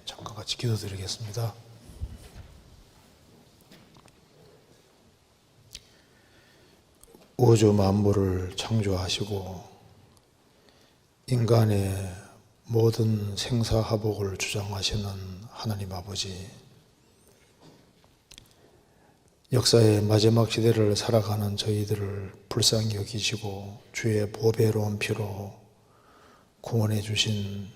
잠깐 같이 기도드리겠습니다. 우주 만물을 창조하시고 인간의 모든 생사화복을 주장하시는 하나님 아버지, 역사의 마지막 시대를 살아가는 저희들을 불쌍히 여기시고 주의 보배로운 피로 구원해 주신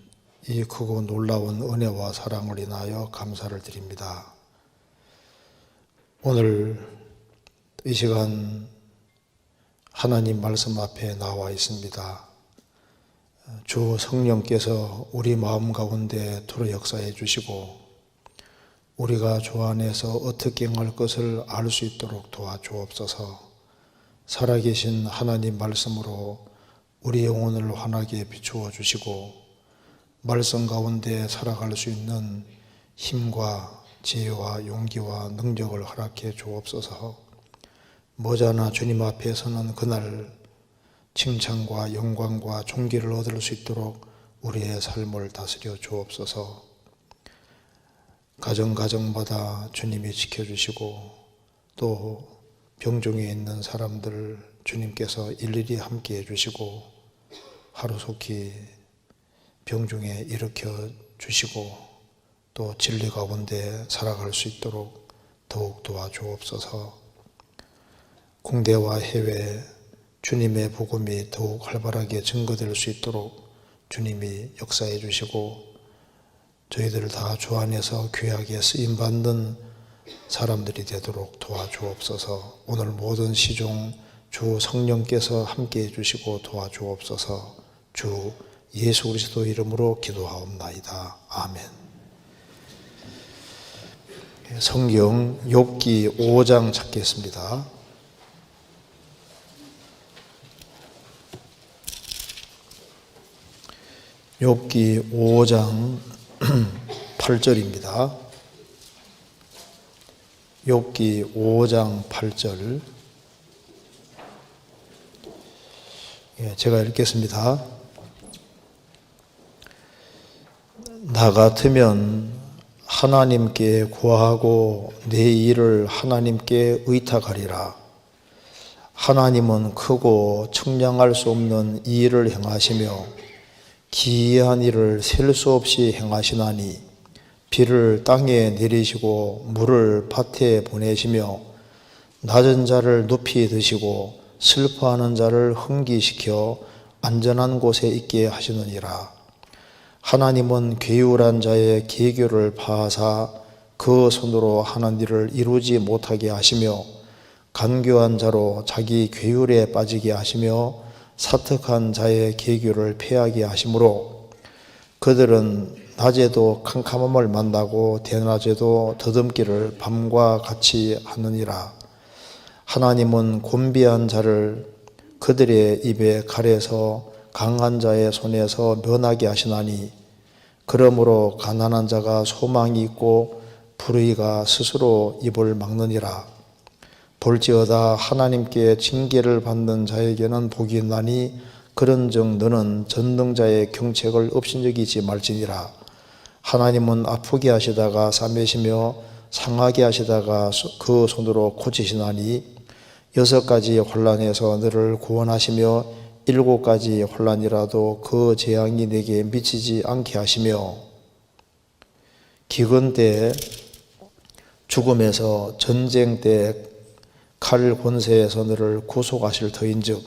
이 크고 놀라운 은혜와 사랑을 인하여 감사를 드립니다. 오늘 이 시간 하나님 말씀 앞에 나와 있습니다. 주 성령께서 우리 마음 가운데 들어 역사해 주시고 우리가 주 안에서 어떻게 행할 것을 알 수 있도록 도와주옵소서. 살아계신 하나님 말씀으로 우리 영혼을 환하게 비추어 주시고 말씀 가운데 살아갈 수 있는 힘과 지혜와 용기와 능력을 허락해 주옵소서. 머지않아 주님 앞에 서는 그날 칭찬과 영광과 존귀를 얻을 수 있도록 우리의 삶을 다스려 주옵소서. 가정마다 주님이 지켜주시고 또 병중에 있는 사람들 주님께서 일일이 함께 해주시고 하루속히 병중에 일으켜 주시고 또 진리 가운데 살아갈 수 있도록 더욱 도와주옵소서. 국내와 해외 주님의 복음이 더욱 활발하게 증거될 수 있도록 주님이 역사해 주시고 저희들을 다 주 안에서 귀하게 쓰임받는 사람들이 되도록 도와주옵소서. 오늘 모든 시종 주 성령께서 함께 해주시고 도와주옵소서. 주 예수 그리스도 이름으로 기도하옵나이다. 아멘. 성경 욥기 5장 찾겠습니다. 욥기 5장 8절입니다. 욥기 5장 8절. 제가 읽겠습니다. 나 같으면 하나님께 구하고 내 일을 하나님께 의탁하리라. 하나님은 크고 측량할 수 없는 이 일을 행하시며 기이한 일을 셀 수 없이 행하시나니 비를 땅에 내리시고 물을 밭에 보내시며 낮은 자를 높이 드시고 슬퍼하는 자를 흥기시켜 안전한 곳에 있게 하시느니라. 하나님은 괴울한 자의 계교를 파하사 그 손으로 하는 일을 이루지 못하게 하시며 간교한 자로 자기 괴울에 빠지게 하시며 사특한 자의 계교를 패하게 하시므로 그들은 낮에도 캄캄함을 만나고 대낮에도 더듬기를 밤과 같이 하느니라. 하나님은 곤비한 자를 그들의 입에 가려서 강한 자의 손에서 면하게 하시나니 그러므로 가난한 자가 소망이 있고 불의가 스스로 입을 막느니라. 볼지어다 하나님께 징계를 받는 자에게는 복이 있나니 그런즉 너는 전능자의 경책을 업신여기지 말지니라. 하나님은 아프게 하시다가 싸매시며 상하게 하시다가 그 손으로 고치시나니 6가지 혼란에서 너를 구원하시며 7가지 혼란이라도 그 재앙이 내게 미치지 않게 하시며 기근 때 죽음에서 전쟁 때 칼 권세에서 너를 구속하실 터인즉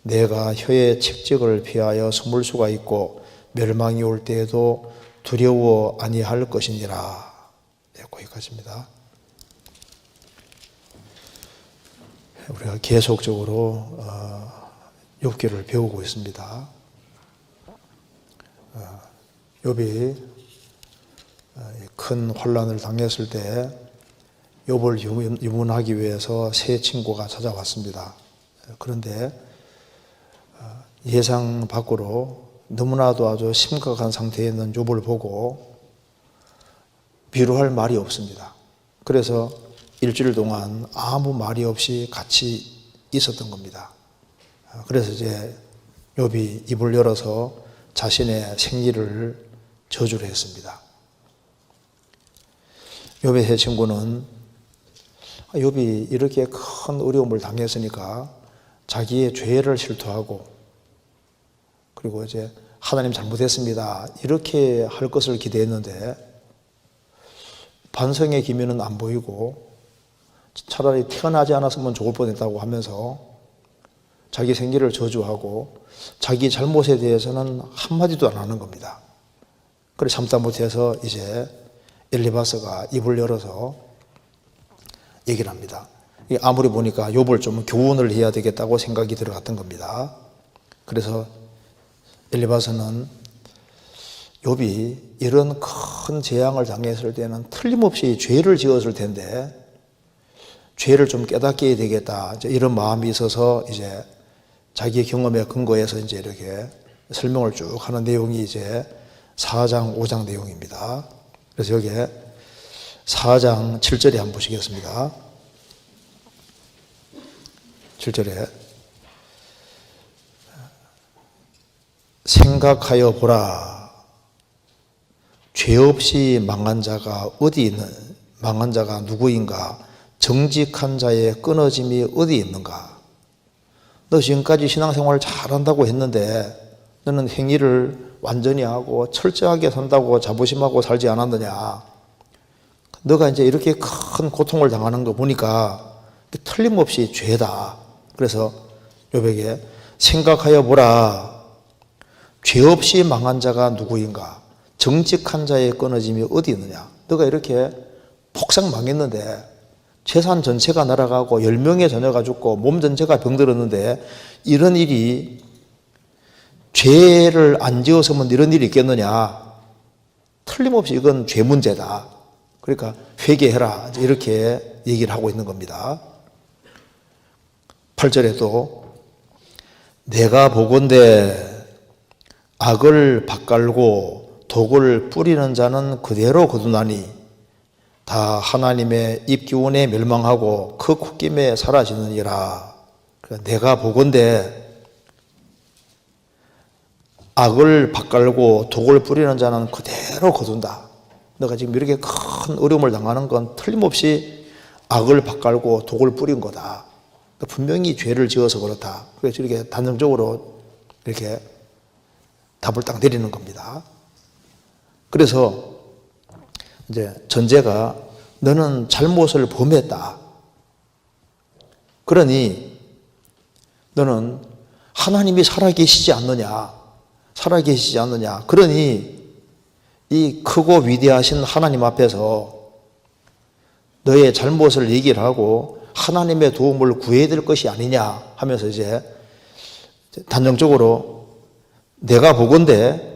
내가 혀의 책직을 피하여 숨을 수가 있고 멸망이 올 때에도 두려워 아니할 것이니라. 거기까지입니다. 우리가 계속적으로 욥기를 배우고 있습니다. 욥이 큰 환난을 당했을 때 욥을 유문하기 위해서 세 친구가 찾아왔습니다. 그런데 예상 밖으로 너무나도 아주 심각한 상태에 있는 욥을 보고 위로할 말이 없습니다. 그래서 일주일 동안 아무 말이 없이 같이 있었던 겁니다. 그래서 이제 욥이 입을 열어서 자신의 생리를 저주를 했습니다. 욥의 세 친구는 욥이 이렇게 큰 어려움을 당했으니까 자기의 죄를 실토하고 그리고 이제 하나님 잘못했습니다 이렇게 할 것을 기대했는데 반성의 기미는 안 보이고 차라리 태어나지 않았으면 좋을 뻔했다고 하면서 자기 생기를 저주하고 자기 잘못에 대해서는 한마디도 안 하는 겁니다. 그래 참다 못해서 이제 엘리바스가 입을 열어서 얘기를 합니다. 아무리 보니까 욥을 좀 교훈을 해야 되겠다고 생각이 들어갔던 겁니다. 그래서 엘리바스는 욥이 이런 큰 재앙을 당했을 때는 틀림없이 죄를 지었을 텐데 죄를 좀 깨닫게 해야 되겠다 이런 마음이 있어서 이제 자기의 경험에 근거해서 이제 이렇게 설명을 쭉 하는 내용이 이제 4장 5장 내용입니다. 그래서 여기에 4장 7절에 한번 보시겠습니다. 7절에 생각하여 보라 죄 없이 망한 자가 어디 있는 망한 자가 누구인가 정직한 자의 끊어짐이 어디 있는가 너 지금까지 신앙생활을 잘한다고 했는데 너는 행위를 완전히 하고 철저하게 산다고 자부심하고 살지 않았느냐 너가 이제 이렇게 큰 고통을 당하는 거 보니까 틀림없이 죄다. 그래서 욥에게 생각하여 보라 죄 없이 망한 자가 누구인가 정직한 자의 끊어짐이 어디 있느냐 너가 이렇게 폭삭 망했는데 재산 전체가 날아가고 10명의 자녀가 죽고 몸 전체가 병들었는데 이런 일이 죄를 안 지었으면 이런 일이 있겠느냐 틀림없이 이건 죄 문제다. 그러니까 회개해라 이렇게 얘기를 하고 있는 겁니다. 8절에도 내가 보건대 악을 밭갈고 독을 뿌리는 자는 그대로 거두나니 다 하나님의 입기운에 멸망하고 그 콧김에 사라지느니라. 그러니까 내가 보건대 악을 밭갈고 독을 뿌리는 자는 그대로 거둔다. 너가 지금 이렇게 큰 어려움을 당하는 건 틀림없이 악을 밭갈고 독을 뿌린 거다. 분명히 죄를 지어서 그렇다. 그래서 이렇게 단정적으로 이렇게 답을 딱 내리는 겁니다. 그래서 이제 전제가 너는 잘못을 범했다. 그러니 너는 하나님이 살아계시지 않느냐. 살아계시지 않느냐. 그러니 이 크고 위대하신 하나님 앞에서 너의 잘못을 얘기를 하고 하나님의 도움을 구해야 될 것이 아니냐 하면서 이제 단정적으로 내가 보건대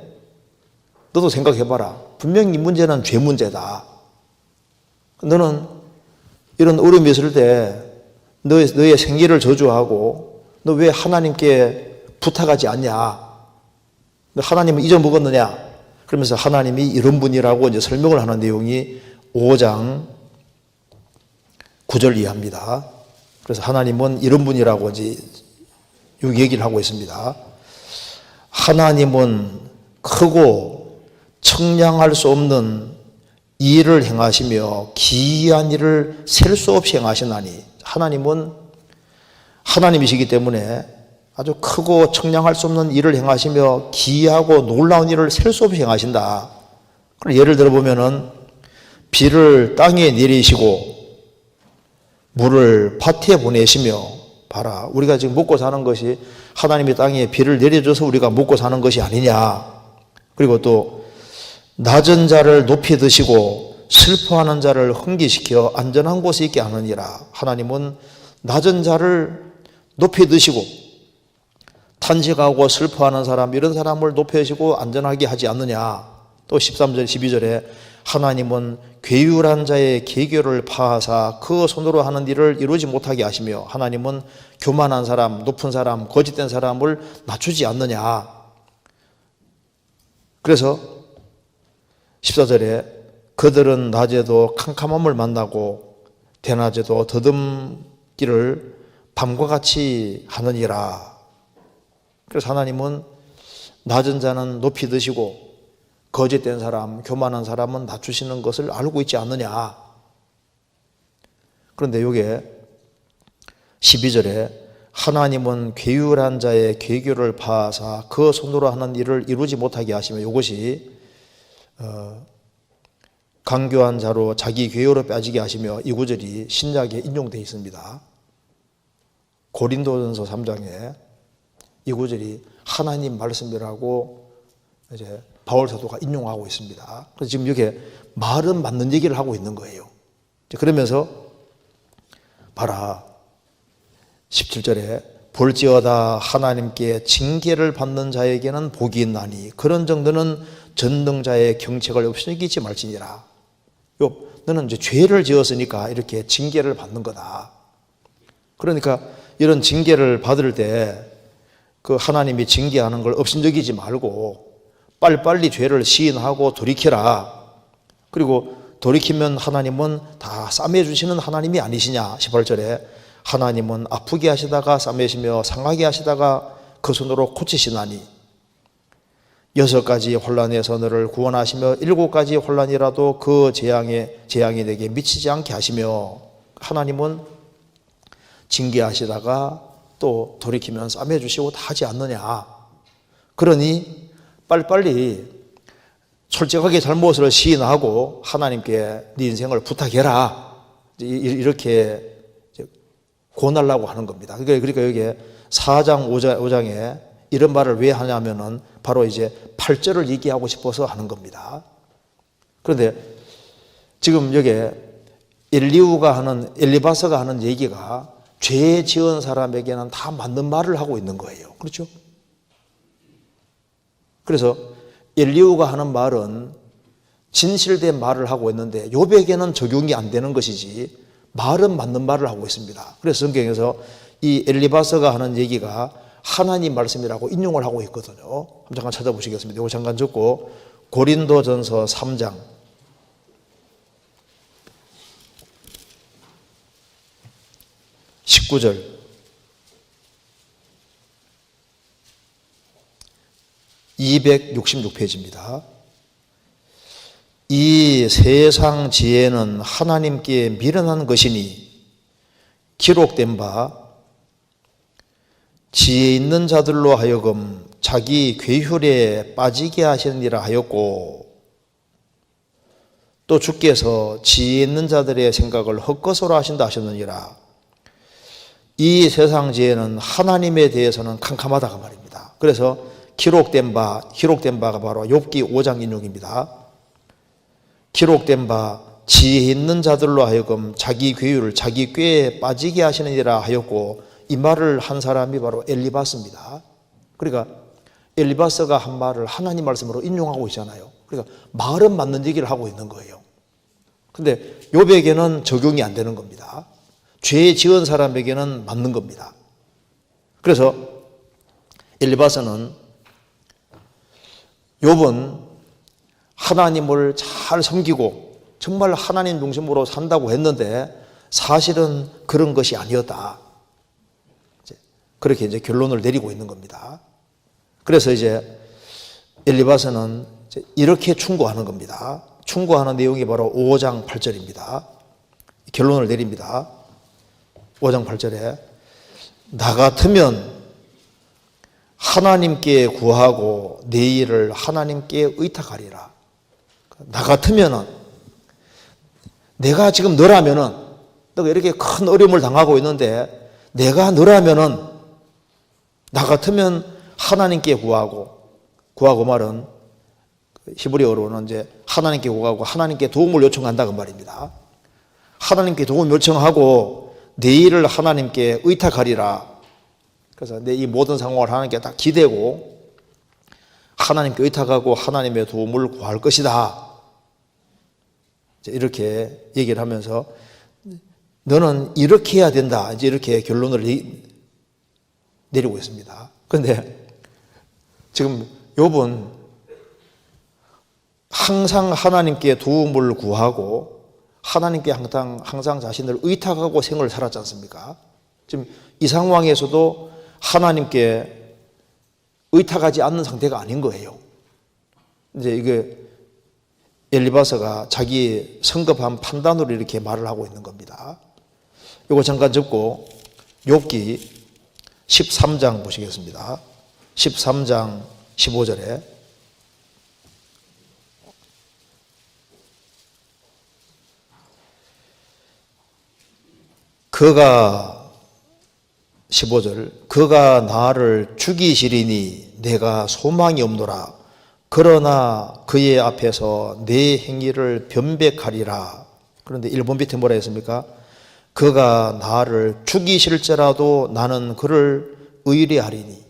너도 생각해봐라. 분명히 이 문제는 죄 문제다. 너는 이런 어려움이 있을 때 너의 생기를 저주하고 너 왜 하나님께 부탁하지 않냐? 너 하나님을 잊어먹었느냐? 그러면서 하나님이 이런 분이라고 이제 설명을 하는 내용이 5장 9절 이하입니다. 그래서 하나님은 이런 분이라고 이제 얘기를 하고 있습니다. 하나님은 크고 청량할 수 없는 일을 행하시며 기이한 일을 셀 수 없이 행하시나니 하나님은 하나님이시기 때문에 아주 크고 청량할 수 없는 일을 행하시며 기이하고 놀라운 일을 셀 수 없이 행하신다. 예를 들어 보면은 비를 땅에 내리시고 물을 밭에 보내시며 봐라. 우리가 지금 먹고 사는 것이 하나님이 땅에 비를 내려줘서 우리가 먹고 사는 것이 아니냐. 그리고 또 낮은 자를 높이 드시고 슬퍼하는 자를 흥기시켜 안전한 곳에 있게 하느니라. 하나님은 낮은 자를 높이 드시고 탄식하고 슬퍼하는 사람 이런 사람을 높여주시고 안전하게 하지 않느냐. 또 13절 12절에 하나님은 괴율한 자의 계교를 파하사 그 손으로 하는 일을 이루지 못하게 하시며 하나님은 교만한 사람, 높은 사람, 거짓된 사람을 낮추지 않느냐. 그래서 14절에 그들은 낮에도 캄캄함을 만나고 대낮에도 더듬기를 밤과 같이 하느니라. 그래서 하나님은 낮은 자는 높이 드시고 거짓된 사람, 교만한 사람은 낮추시는 것을 알고 있지 않느냐. 그런데 이게 12절에 하나님은 괴율한 자의 괴교를 파하사 그 손으로 하는 일을 이루지 못하게 하시며, 이것이 강교한 자로 자기 괴요로 빠지게 하시며, 이 구절이 신약에 인용되어 있습니다. 고린도전서 3장에 이 구절이 하나님 말씀이라고 이제 바울 사도가 인용하고 있습니다. 그래서 지금 이게 말은 맞는 얘기를 하고 있는 거예요. 그러면서 봐라, 17절에 볼지어다 하나님께 징계를 받는 자에게는 복이 있나니 그런 정도는 전능자의 경책을 없이기지 말지니라. 너는 이제 죄를 지었으니까 이렇게 징계를 받는 거다. 그러니까 이런 징계를 받을 때 그 하나님이 징계하는 걸 업신여기지 말고 빨리빨리 죄를 시인하고 돌이켜라. 그리고 돌이키면 하나님은 다 싸매주시는 하나님이 아니시냐. 18절에 하나님은 아프게 하시다가 싸매시며 상하게 하시다가 그 손으로 고치시나니 6가지 혼란에서 너를 구원하시며 7가지 혼란이라도 그 재앙이 내게 미치지 않게 하시며, 하나님은 징계하시다가 또 돌이키면 싸매주시고 다 하지 않느냐. 그러니 빨리빨리 솔직하게 잘못을 시인하고 하나님께 네 인생을 부탁해라. 이렇게 권하려고 하는 겁니다. 그러니까 여기 4장 5장에 이런 말을 왜 하냐면은 바로 이제 8절을 얘기하고 싶어서 하는 겁니다. 그런데 지금 여기 엘리바서가 하는 얘기가 죄 지은 사람에게는 다 맞는 말을 하고 있는 거예요. 그렇죠? 그래서 엘리후가 하는 말은 진실된 말을 하고 있는데 욥에게는 적용이 안 되는 것이지 말은 맞는 말을 하고 있습니다. 그래서 성경에서 이 엘리바서가 하는 얘기가 하나님 말씀이라고 인용을 하고 있거든요. 잠깐 찾아보시겠습니다. 이거 잠깐 적고 고린도전서 3장 19절, 266페이지입니다. 이 세상 지혜는 하나님께 미련한 것이니 기록된 바 지혜 있는 자들로 하여금 자기 괴휼에 빠지게 하시느니라 하였고, 또 주께서 지혜 있는 자들의 생각을 헛것으로 하신다 하셨느니라. 이 세상 지혜는 하나님에 대해서는 캄캄하다가 말입니다. 그래서 기록된 바가 바로 욥기 5장 인용입니다. 기록된 바 지혜 있는 자들로 하여금 자기 괴율을 자기 꾀에 빠지게 하시느니라 하였고, 이 말을 한 사람이 바로 엘리바스입니다. 그러니까 엘리바스가 한 말을 하나님 말씀으로 인용하고 있잖아요. 그러니까 말은 맞는 얘기를 하고 있는 거예요. 근데 욥에게는 적용이 안 되는 겁니다. 죄 지은 사람에게는 맞는 겁니다. 그래서 엘리바스는 욥은 하나님을 잘 섬기고 정말 하나님 중심으로 산다고 했는데 사실은 그런 것이 아니었다. 그렇게 이제 결론을 내리고 있는 겁니다. 그래서 이제 엘리바스는 이렇게 충고하는 겁니다. 충고하는 내용이 바로 5장 8절입니다. 결론을 내립니다. 5장 8절에 나 같으면 하나님께 구하고 내 일을 하나님께 의탁하리라. 나 같으면은, 내가 지금 너라면은, 너가 이렇게 큰 어려움을 당하고 있는데 내가 너라면은 나 같으면 하나님께 구하고 말은 히브리어로는 이제 하나님께 구하고 하나님께 도움을 요청한다 그 말입니다. 하나님께 도움 요청하고 내 일을 하나님께 의탁하리라. 그래서 내 이 모든 상황을 하나님께 딱 기대고 하나님께 의탁하고 하나님의 도움을 구할 것이다. 이렇게 얘기를 하면서 너는 이렇게 해야 된다. 이제 이렇게 결론을 내리고 있습니다. 그런데 지금 욥은 항상 하나님께 도움을 구하고 하나님께 항상 자신을 의탁하고 생을 살았지 않습니까? 지금 이 상황에서도 하나님께 의탁하지 않는 상태가 아닌 거예요. 이제 이게 엘리바스가 자기 성급한 판단으로 이렇게 말을 하고 있는 겁니다. 이거 잠깐 접고 욥기 13장 보시겠습니다. 13장 15절에 그가 15절 그가 나를 죽이시리니 내가 소망이 없노라. 그러나 그의 앞에서 내 행위를 변백하리라. 그런데 1번 밑에 뭐라 했습니까? 그가 나를 죽이실지라도 나는 그를 의뢰하리니.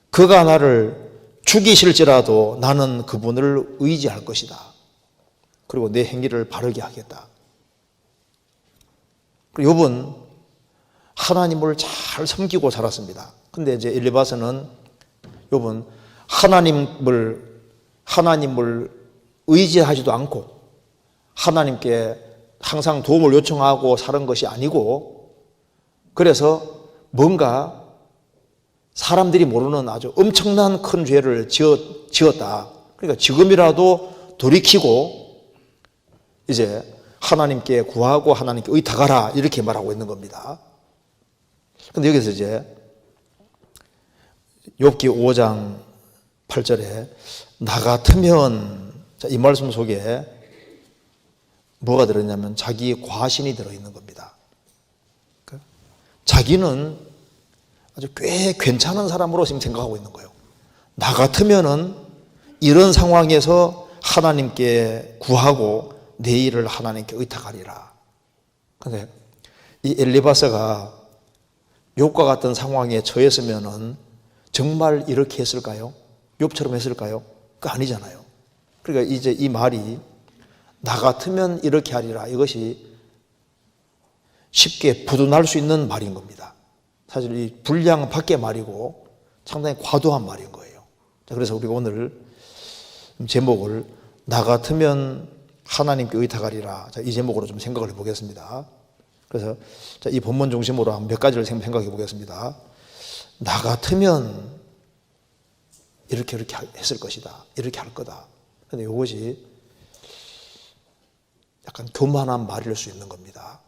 그가 나를 죽이실지라도 나는 그분을 의지할 것이다. 그리고 내 행위를 바르게 하겠다. 그리고 욥은 하나님을 잘 섬기고 살았습니다. 근데 이제 엘리바스는 욥은 하나님을 의지하지도 않고 하나님께 항상 도움을 요청하고 사는 것이 아니고, 그래서 뭔가 사람들이 모르는 아주 엄청난 큰 죄를 지었다. 그러니까 지금이라도 돌이키고 이제 하나님께 구하고 하나님께 의탁하라, 이렇게 말하고 있는 겁니다. 근데 여기서 이제 욥기 5장 8절에 나 같으면, 이 말씀 속에 뭐가 들어있냐면 자기 과신이 들어있는 겁니다. 자기는 아주 꽤 괜찮은 사람으로 지금 생각하고 있는 거예요. 나 같으면은 이런 상황에서 하나님께 구하고 내 일을 하나님께 의탁하리라. 근데 이 엘리바스가 욥과 같은 상황에 처했으면은 정말 이렇게 했을까요? 욥처럼 했을까요? 그거 아니잖아요. 그러니까 이제 이 말이 나 같으면 이렇게 하리라, 이것이 쉽게 부둔할 수 있는 말인 겁니다. 사실 이 분량 밖의 말이고 상당히 과도한 말인 거예요. 그래서 우리가 오늘 제목을 나 같으면 하나님께 의탁하리라, 이 제목으로 좀 생각을 해보겠습니다. 그래서 이 본문 중심으로 몇 가지를 생각해 보겠습니다. 나 같으면 이렇게 했을 것이다, 이렇게 할 거다. 그런데 이것이 약간 교만한 말일 수 있는 겁니다.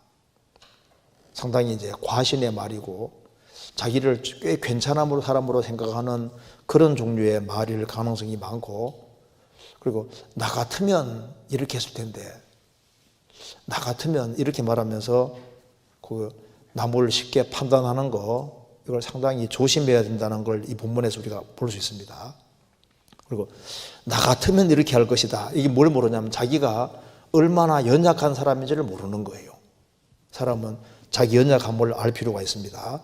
상당히 이제 과신의 말이고 자기를 꽤 괜찮은 사람으로 생각하는 그런 종류의 말일 가능성이 많고, 그리고 나 같으면 이렇게 했을 텐데, 나 같으면 이렇게 말하면서 그 남을 쉽게 판단하는 거, 이걸 상당히 조심해야 된다는 걸 이 본문에서 우리가 볼 수 있습니다. 그리고 나 같으면 이렇게 할 것이다. 이게 뭘 모르냐면 자기가 얼마나 연약한 사람인지를 모르는 거예요. 사람은 자기 연약함을 알 필요가 있습니다.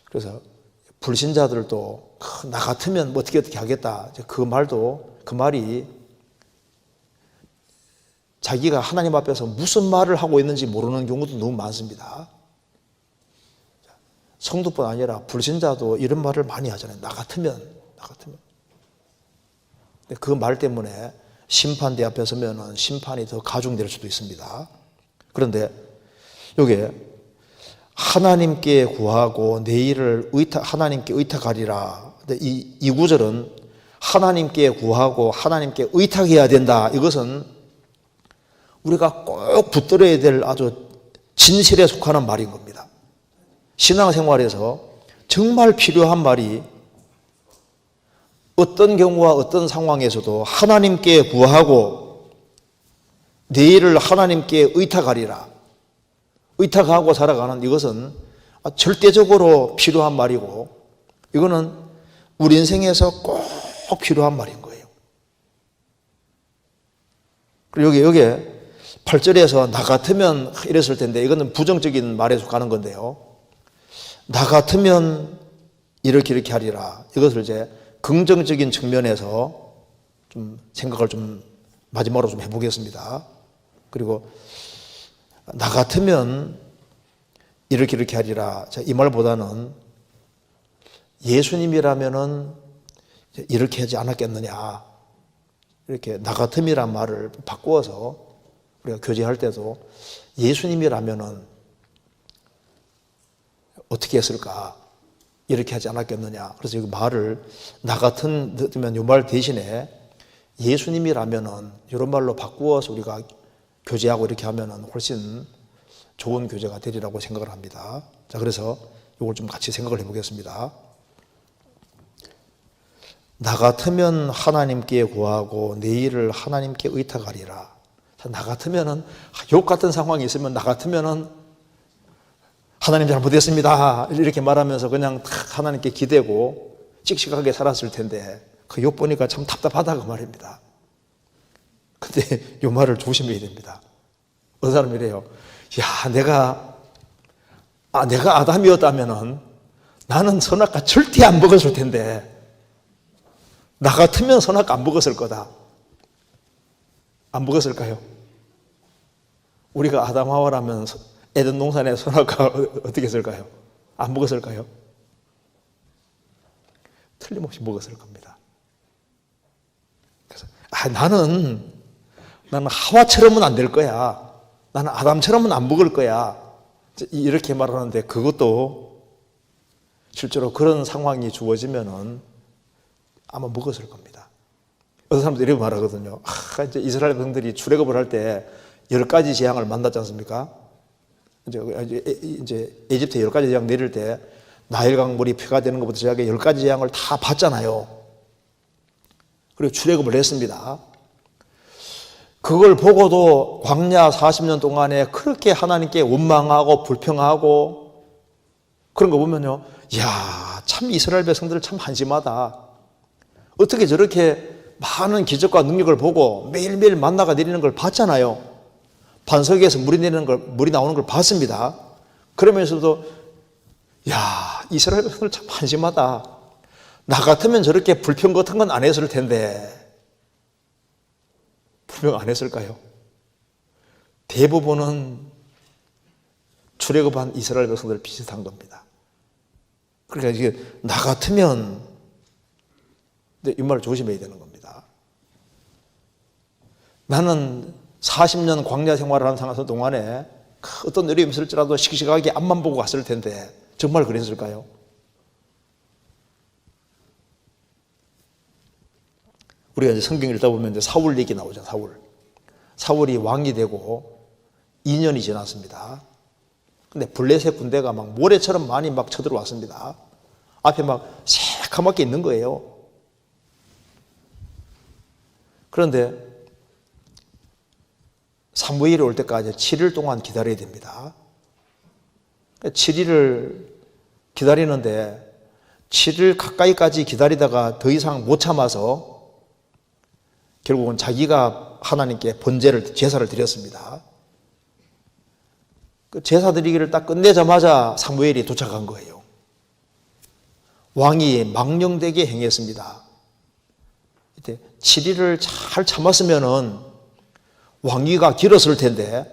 그래서 불신자들도 나 같으면 뭐 어떻게 하겠다, 그 말이 자기가 하나님 앞에서 무슨 말을 하고 있는지 모르는 경우도 너무 많습니다. 성도뿐 아니라 불신자도 이런 말을 많이 하잖아요. 나 같으면. 그 말 때문에 심판대 앞에 서면 심판이 더 가중될 수도 있습니다. 그런데 여기에 하나님께 구하고 내 일을 하나님께 의탁하리라. 이 구절은 하나님께 구하고 하나님께 의탁해야 된다. 이것은 우리가 꼭 붙들어야 될 아주 진실에 속하는 말인 겁니다. 신앙생활에서 정말 필요한 말이, 어떤 경우와 어떤 상황에서도 하나님께 구하고 내 일을 하나님께 의탁하리라, 의탁하고 살아가는, 이것은 절대적으로 필요한 말이고, 이거는 우리 인생에서 꼭 필요한 말인 거예요. 그리고 여기에 8절에서 나 같으면 이랬을 텐데, 이거는 부정적인 말에 속하는 건데요. 나 같으면 이렇게 하리라, 이것을 이제 긍정적인 측면에서 좀 생각을 좀 마지막으로 좀 해보겠습니다. 그리고 나 같으면 이렇게 하리라, 이 말보다는 예수님이라면은 이렇게 하지 않았겠느냐, 이렇게 나 같음이란 말을 바꾸어서 우리가 교제할 때도 예수님이라면은 어떻게 했을까, 이렇게 하지 않았겠느냐. 그래서 이 말을 나 같으면 이 말 대신에 예수님이라면은 이런 말로 바꾸어서 우리가 교제하고 이렇게 하면은 훨씬 좋은 교제가 되리라고 생각을 합니다. 자, 그래서 이걸 좀 같이 생각을 해보겠습니다. 나 같으면 하나님께 구하고 내 일을 하나님께 의탁하리라. 자, 나 같으면은 욕 같은 상황이 있으면 나 같으면은 하나님 잘못했습니다 이렇게 말하면서 그냥 탁 하나님께 기대고 씩씩하게 살았을 텐데 그 욕 보니까 참 답답하다 그 말입니다. 근데 이 말을 조심해야 됩니다. 어떤 사람이 이래요. 야, 내가 아담이었다면은 나는 선악과 절대 안 먹었을 텐데 나 같으면 선악과 안 먹었을 거다. 안 먹었을까요? 우리가 아담 하와라면 에덴 동산의 선악과 어떻게 했을까요? 안 먹었을까요? 틀림없이 먹었을 겁니다. 그래서 나는 하와처럼은 안 될 거야. 나는 아담처럼은 안 먹을 거야. 이렇게 말하는데 그것도 실제로 그런 상황이 주어지면은 아마 먹었을 겁니다. 어떤 사람들이 이렇게 말하거든요. 이제 이스라엘 백성들이 출애굽을 할 때 10가지 재앙을 만났지 않습니까? 이제 에집트에 10가지 재앙 내릴 때 나일강 물이 피가 되는 것부터 시작해 10가지 재앙을 다 봤잖아요. 그리고 출애굽을 했습니다. 그걸 보고도 광야 40년 동안에 그렇게 하나님께 원망하고 불평하고 그런 거 보면요. 이야, 참 이스라엘 백성들 참 한심하다. 어떻게 저렇게 많은 기적과 능력을 보고 매일매일 만나가 내리는 걸 봤잖아요. 반석에서 물이 나오는 걸 봤습니다. 그러면서도 야, 이스라엘 백성들 참 한심하다. 나 같으면 저렇게 불평 같은 건 안 했을 텐데 불평 안 했을까요? 대부분은 출애굽한 이스라엘 백성들 비슷한 겁니다. 그러니까 이게 나 같으면 이 말을 조심해야 되는 겁니다. 나는 40년 광야 생활을 하는 동안에 어떤 어려움이 있을지라도 씩씩하게 앞만 보고 갔을 텐데 정말 그랬을까요? 우리가 이제 성경 읽다 보면 이제 사울 얘기 나오죠. 사울이 왕이 되고 2년이 지났습니다. 근데 블레셋 군대가 막 모래처럼 많이 막 쳐들어왔습니다. 앞에 막 새카맣게 있는 거예요. 그런데 사무엘이 올 때까지 7일 동안 기다려야 됩니다. 7일을 기다리는데 7일 가까이까지 기다리다가 더 이상 못 참아서 결국은 자기가 하나님께 제사를 드렸습니다. 그 제사 드리기를 딱 끝내자마자 사무엘이 도착한 거예요. 왕이 망령되게 행했습니다. 이때 7일을 잘 참았으면은 왕위가 길었을 텐데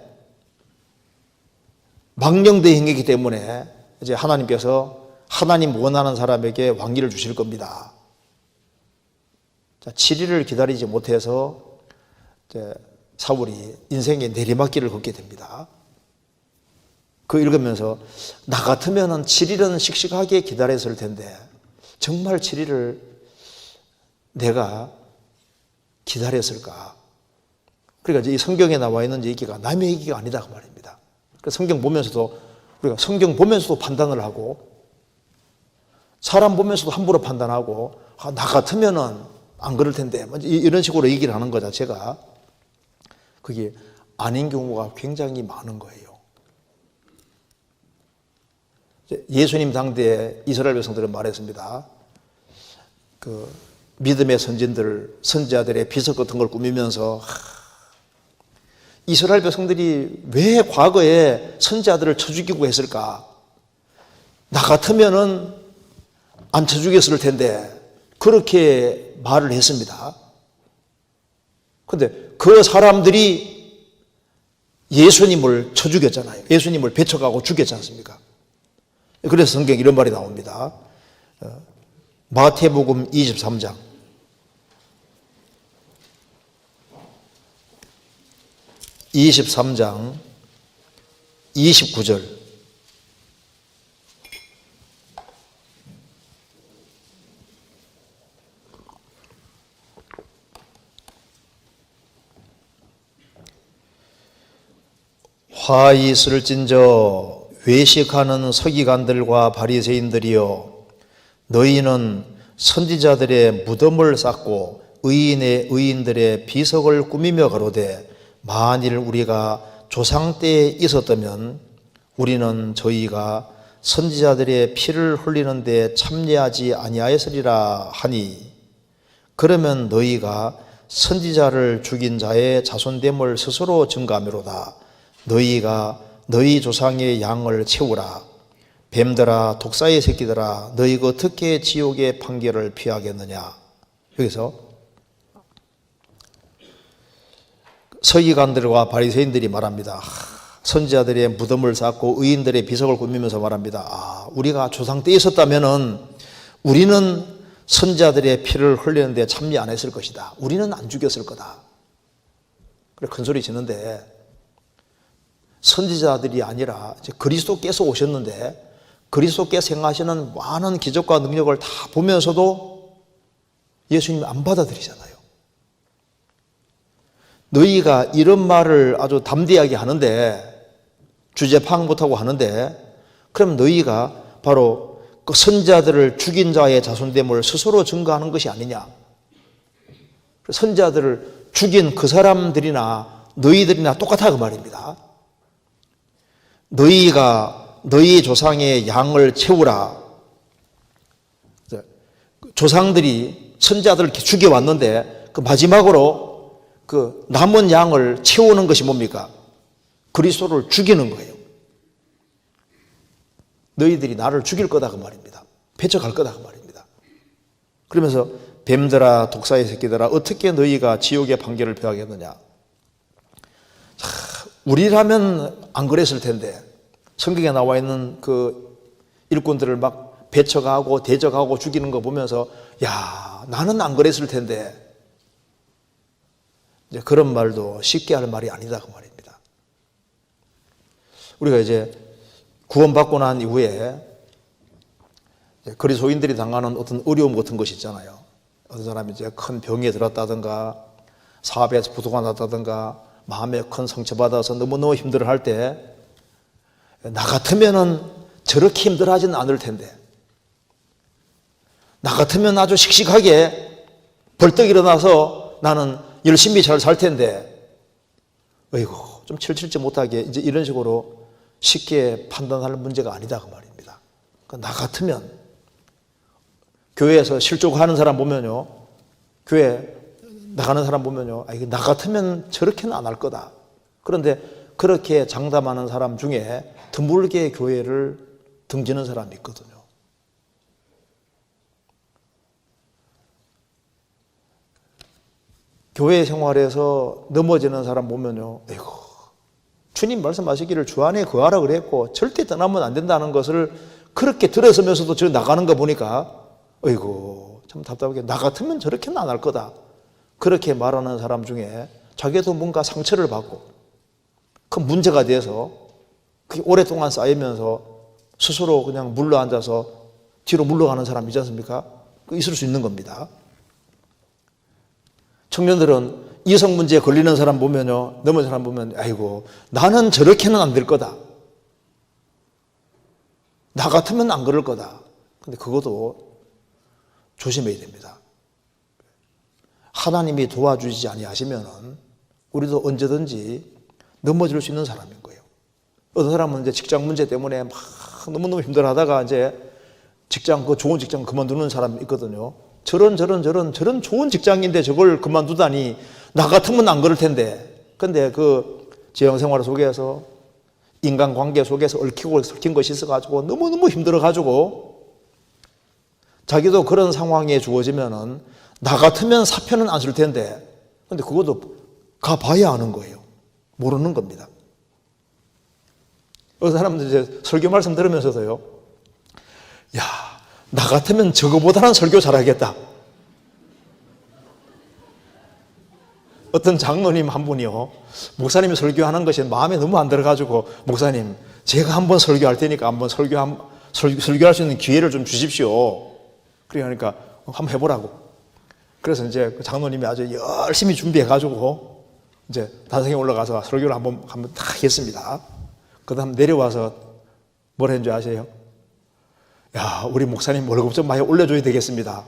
망령되게 행했기 때문에 이제 하나님께서 하나님 원하는 사람에게 왕위를 주실 겁니다. 자, 7일을 기다리지 못해서 이제 사울이 인생의 내리막길을 걷게 됩니다. 그 읽으면서 나 같으면 7일은 씩씩하게 기다렸을 텐데 정말 7일을 내가 기다렸을까? 그러니까 이 성경에 나와 있는 얘기가 남의 얘기가 아니다 그 말입니다. 그래서 성경 보면서도 우리가 성경 보면서도 판단을 하고 사람 보면서도 함부로 판단하고 나 같으면은 안 그럴 텐데 이런 식으로 얘기를 하는 거 자체가 그게 아닌 경우가 굉장히 많은 거예요. 예수님 당대에 이스라엘 백성들은 말했습니다. 그 믿음의 선지자들의 비석 같은 걸 꾸미면서 이스라엘 백성들이 왜 과거에 선지자들을 쳐 죽이고 했을까? 나 같으면은 안 쳐 죽였을 텐데 그렇게 말을 했습니다. 그런데 그 사람들이 예수님을 쳐 죽였잖아요. 예수님을 배척하고 죽였지 않습니까? 그래서 성경에 이런 말이 나옵니다. 마태복음 23장 23장 29절 화 있을진저 외식하는 서기관들과 바리새인들이여, 너희는 선지자들의 무덤을 쌓고 의인들의 비석을 꾸미며 가로되, 만일 우리가 조상 때에 있었다면 우리는 저희가 선지자들의 피를 흘리는 데 참여하지 아니하였으리라 하니, 그러면 너희가 선지자를 죽인 자의 자손됨을 스스로 증거하미로다. 너희가 너희 조상의 양을 채우라. 뱀들아 독사의 새끼들아, 너희가 어떻게 지옥의 판결을 피하겠느냐. 여기서 서기관들과 바리새인들이 말합니다. 선지자들의 무덤을 쌓고 의인들의 비석을 꾸미면서 말합니다. 우리가 조상 때 있었다면은 우리는 선지자들의 피를 흘리는데 참여 안 했을 것이다. 우리는 안 죽였을 거다. 그래 큰 소리 치는데, 선지자들이 아니라 이제 그리스도께서 오셨는데 그리스도께서 행하시는 많은 기적과 능력을 다 보면서도 예수님이 안 받아들이잖아요. 너희가 이런 말을 아주 담대하게 하는데, 주제 파악 못하고 하는데, 그럼 너희가 바로 그 선지자들을 죽인 자의 자손됨을 스스로 증거하는 것이 아니냐. 선지자들을 죽인 그 사람들이나 너희들이나 똑같아 그 말입니다. 너희가 너희 조상의 양을 채우라. 조상들이 선지자들을 죽여왔는데 그 마지막으로 그 남은 양을 채우는 것이 뭡니까? 그리스도를 죽이는 거예요. 너희들이 나를 죽일 거다 그 말입니다. 배척할 거다 그 말입니다. 그러면서 뱀들아 독사의 새끼들아, 어떻게 너희가 지옥의 판결을 피하겠느냐. 우리라면 안 그랬을 텐데, 성경에 나와 있는 그 일꾼들을 막 배척하고 대적하고 죽이는 거 보면서, 야, 나는 안 그랬을 텐데, 이제 그런 말도 쉽게 할 말이 아니다 그 말입니다. 우리가 이제 구원받고 난 이후에 그리스도인들이 당하는 어떤 어려움 같은 것이 있잖아요. 어떤 사람이 이제 큰 병에 들었다든가, 사업에서 부도가 났다든가, 마음에 큰 상처받아서 너무너무 힘들어할 때, 나 같으면은 저렇게 힘들어하지는 않을 텐데, 나 같으면 아주 씩씩하게 벌떡 일어나서 나는 열심히 잘 살 텐데, 어이구 좀 칠칠지 못하게, 이제 이런 식으로 쉽게 판단할 문제가 아니다 그 말입니다. 그러니까 나 같으면, 교회에서 실족하는 사람 보면요, 교회 나가는 사람 보면요, 이게 나 같으면 저렇게는 안 할 거다. 그런데 그렇게 장담하는 사람 중에 드물게 교회를 등지는 사람이 있거든요. 교회 생활에서 넘어지는 사람 보면요, 에이구, 주님 말씀하시기를 주 안에 거하라 그랬고 절대 떠나면 안 된다는 것을 그렇게 들었으면서도 저 나가는 거 보니까, 어이구 참 답답하게, 나 같으면 저렇게는 안 할 거다. 그렇게 말하는 사람 중에 자기도 뭔가 상처를 받고 큰 문제가 돼서 그게 오랫동안 쌓이면서 스스로 그냥 물러앉아서 뒤로 물러가는 사람 있지 않습니까? 있을 수 있는 겁니다. 청년들은 이성 문제에 걸리는 사람 보면요, 넘어진 사람 보면, 아이고 나는 저렇게는 안 될 거다. 나 같으면 안 그럴 거다. 근데 그것도 조심해야 됩니다. 하나님이 도와주지 아니하시면은 우리도 언제든지 넘어질 수 있는 사람인 거예요. 어떤 사람은 이제 직장 문제 때문에 막 너무너무 힘들어하다가 이제 직장, 그 좋은 직장 그만두는 사람이 있거든요. 저런 좋은 직장인데 저걸 그만두다니, 나 같으면 안 그럴 텐데. 근데 그 재형생활 속에서, 인간관계 속에서 얽히고 설킨 것이 있어가지고 너무너무 힘들어가지고 자기도 그런 상황에 주어지면은 나 같으면 사표는 안 쓸 텐데, 근데 그것도 가봐야 아는 거예요. 모르는 겁니다. 어떤 사람들 이제 설교 말씀 들으면서도요, 야, 나 같으면 저거보다는 설교 잘하겠다. 어떤 장로님 한 분이요, 목사님이 설교하는 것이 마음에 너무 안 들어가지고, 목사님 제가 한번 설교할 테니까 한번 설교할 수 있는 기회를 좀 주십시오. 그러니까 한번 해보라고. 그래서 이제 그 장로님이 아주 열심히 준비해가지고 이제 단성에 올라가서 설교를 한번 다 했습니다. 그 다음 내려와서 뭘 했는지 아세요? 야, 우리 목사님 월급 좀 많이 올려줘야 되겠습니다.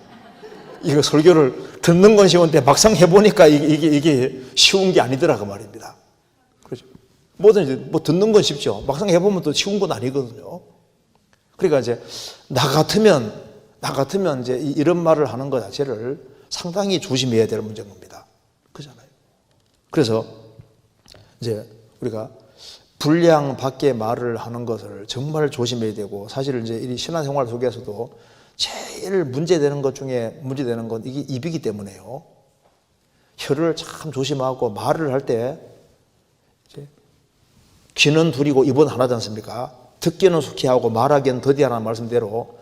이거 설교를 듣는 건 쉬운데 막상 해보니까 이게 쉬운 게 아니더라 그 말입니다. 그렇죠? 뭐든지 뭐 듣는 건 쉽죠. 막상 해보면 또 쉬운 건 아니거든요. 그러니까 이제 나 같으면 이제 이런 말을 하는 것 자체를 상당히 조심해야 될 문제인 겁니다. 그잖아요. 그래서 이제 우리가 분량 밖의 말을 하는 것을 정말 조심해야 되고, 사실 이제 이 신앙생활 속에서도 제일 문제되는 것 중에 문제되는 건 이게 입이기 때문에요. 혀를 참 조심하고 말을 할 때 귀는 둘이고 입은 하나지 않습니까? 듣기는 속히 하고 말하기는 더디하라는 말씀대로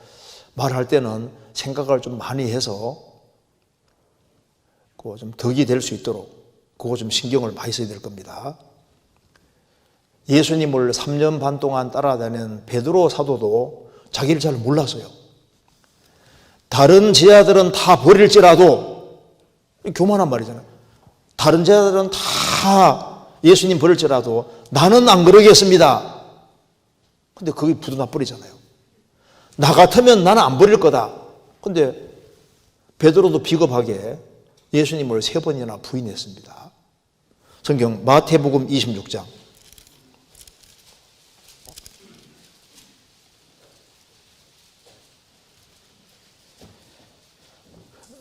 말할 때는 생각을 좀 많이 해서 그거 좀 덕이 될 수 있도록 그거 좀 신경을 많이 써야 될 겁니다. 예수님을 3년 반 동안 따라다니는 베드로 사도도 자기를 잘 몰랐어요. 다른 제자들은 다 버릴지라도, 교만한 말이잖아요. 다른 제자들은 다 예수님 버릴지라도 나는 안 그러겠습니다. 근데 그게 부도나 버리잖아요. 나 같으면 나는 안 버릴 거다. 근데 베드로도 비겁하게 예수님을 3번이나 부인했습니다. 성경 마태복음 26장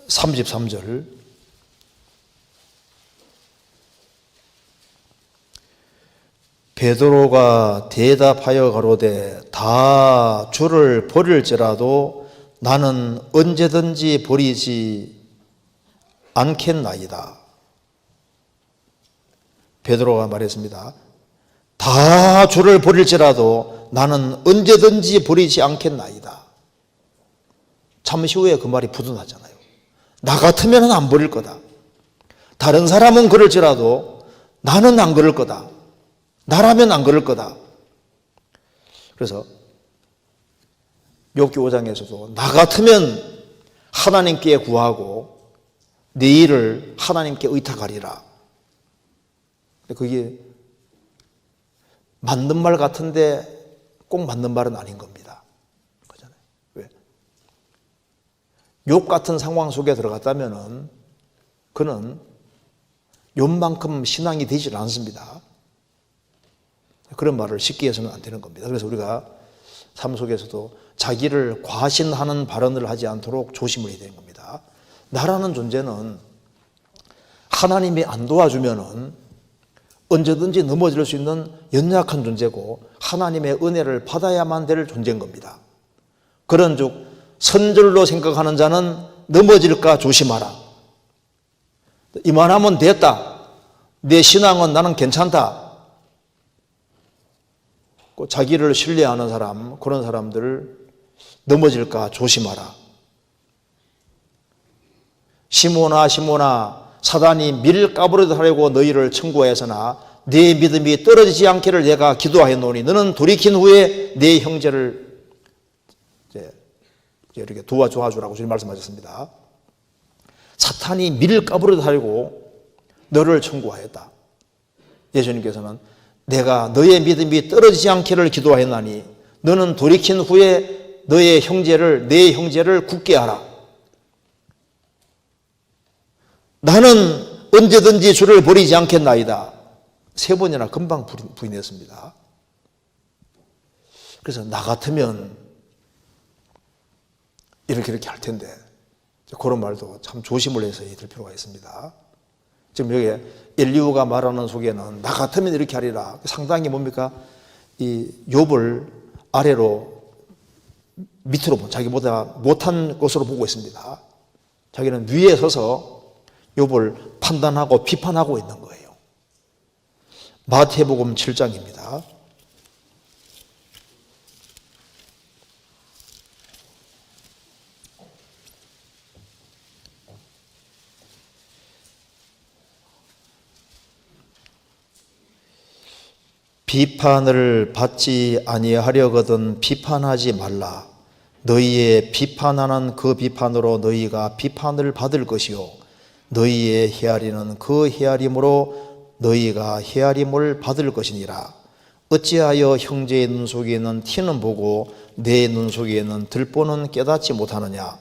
33절, 베드로가 대답하여 가로되 다 주를 버릴지라도 나는 언제든지 버리지 않겠나이다. 베드로가 말했습니다. 다 주를 버릴지라도 나는 언제든지 버리지 않겠나이다. 잠시 후에 그 말이 부도나잖아요. 나 같으면 안 버릴 거다. 다른 사람은 그럴지라도 나는 안 그럴 거다. 나라면 안 그럴 거다. 그래서 욥기 5장에서도 나 같으면 하나님께 구하고 내 일을 하나님께 의탁하리라. 근데 그게 맞는 말 같은데 꼭 맞는 말은 아닌 겁니다. 그렇잖아요. 왜? 욥 같은 상황 속에 들어갔다면은 그는 욥만큼 신앙이 되질 않습니다. 그런 말을 쉽게 해서는 안 되는 겁니다. 그래서 우리가 삶 속에서도 자기를 과신하는 발언을 하지 않도록 조심을 해야 되는 겁니다. 나라는 존재는 하나님이 안 도와주면은 언제든지 넘어질 수 있는 연약한 존재고 하나님의 은혜를 받아야만 될 존재인 겁니다. 그런즉 선절로 생각하는 자는 넘어질까 조심하라. 이만하면 됐다. 내 신앙은 나는 괜찮다. 자기를 신뢰하는 사람, 그런 사람들 넘어질까 조심하라. 시몬아 시몬아 사단이 밀 까부러뜨 하려고 너희를 청구하였으나 네 믿음이 떨어지지 않기를 내가 기도하였노니 너는 돌이킨 후에 네 형제를 이렇게 도와주라고 주님 말씀하셨습니다. 사탄이 밀 까부러뜨 하려고 너를 청구하였다. 예수님께서는 내가 너의 믿음이 떨어지지 않기를 기도하였나니 너는 돌이킨 후에 네 형제를 굳게 하라. 나는 언제든지 주를 버리지 않겠나이다. 3번이나 금방 부인했습니다. 그래서 나 같으면 이렇게 할 텐데 그런 말도 참 조심을 해서 해야 될 필요가 있습니다. 지금 여기 엘리후가 말하는 속에는 나 같으면 이렇게 하리라. 상당히 뭡니까? 이 욥을 아래로 밑으로 자기보다 못한 것으로 보고 있습니다. 자기는 위에 서서 욥을 판단하고 비판하고 있는 거예요. 마태복음 7장입니다. 비판을 받지 아니하려거든 비판하지 말라. 너희의 비판하는 그 비판으로 너희가 비판을 받을 것이요 너희의 헤아리는 그 헤아림으로 너희가 헤아림을 받을 것이니라. 어찌하여 형제의 눈 속에는 티는 보고 내 눈 속에는 들보는 깨닫지 못하느냐.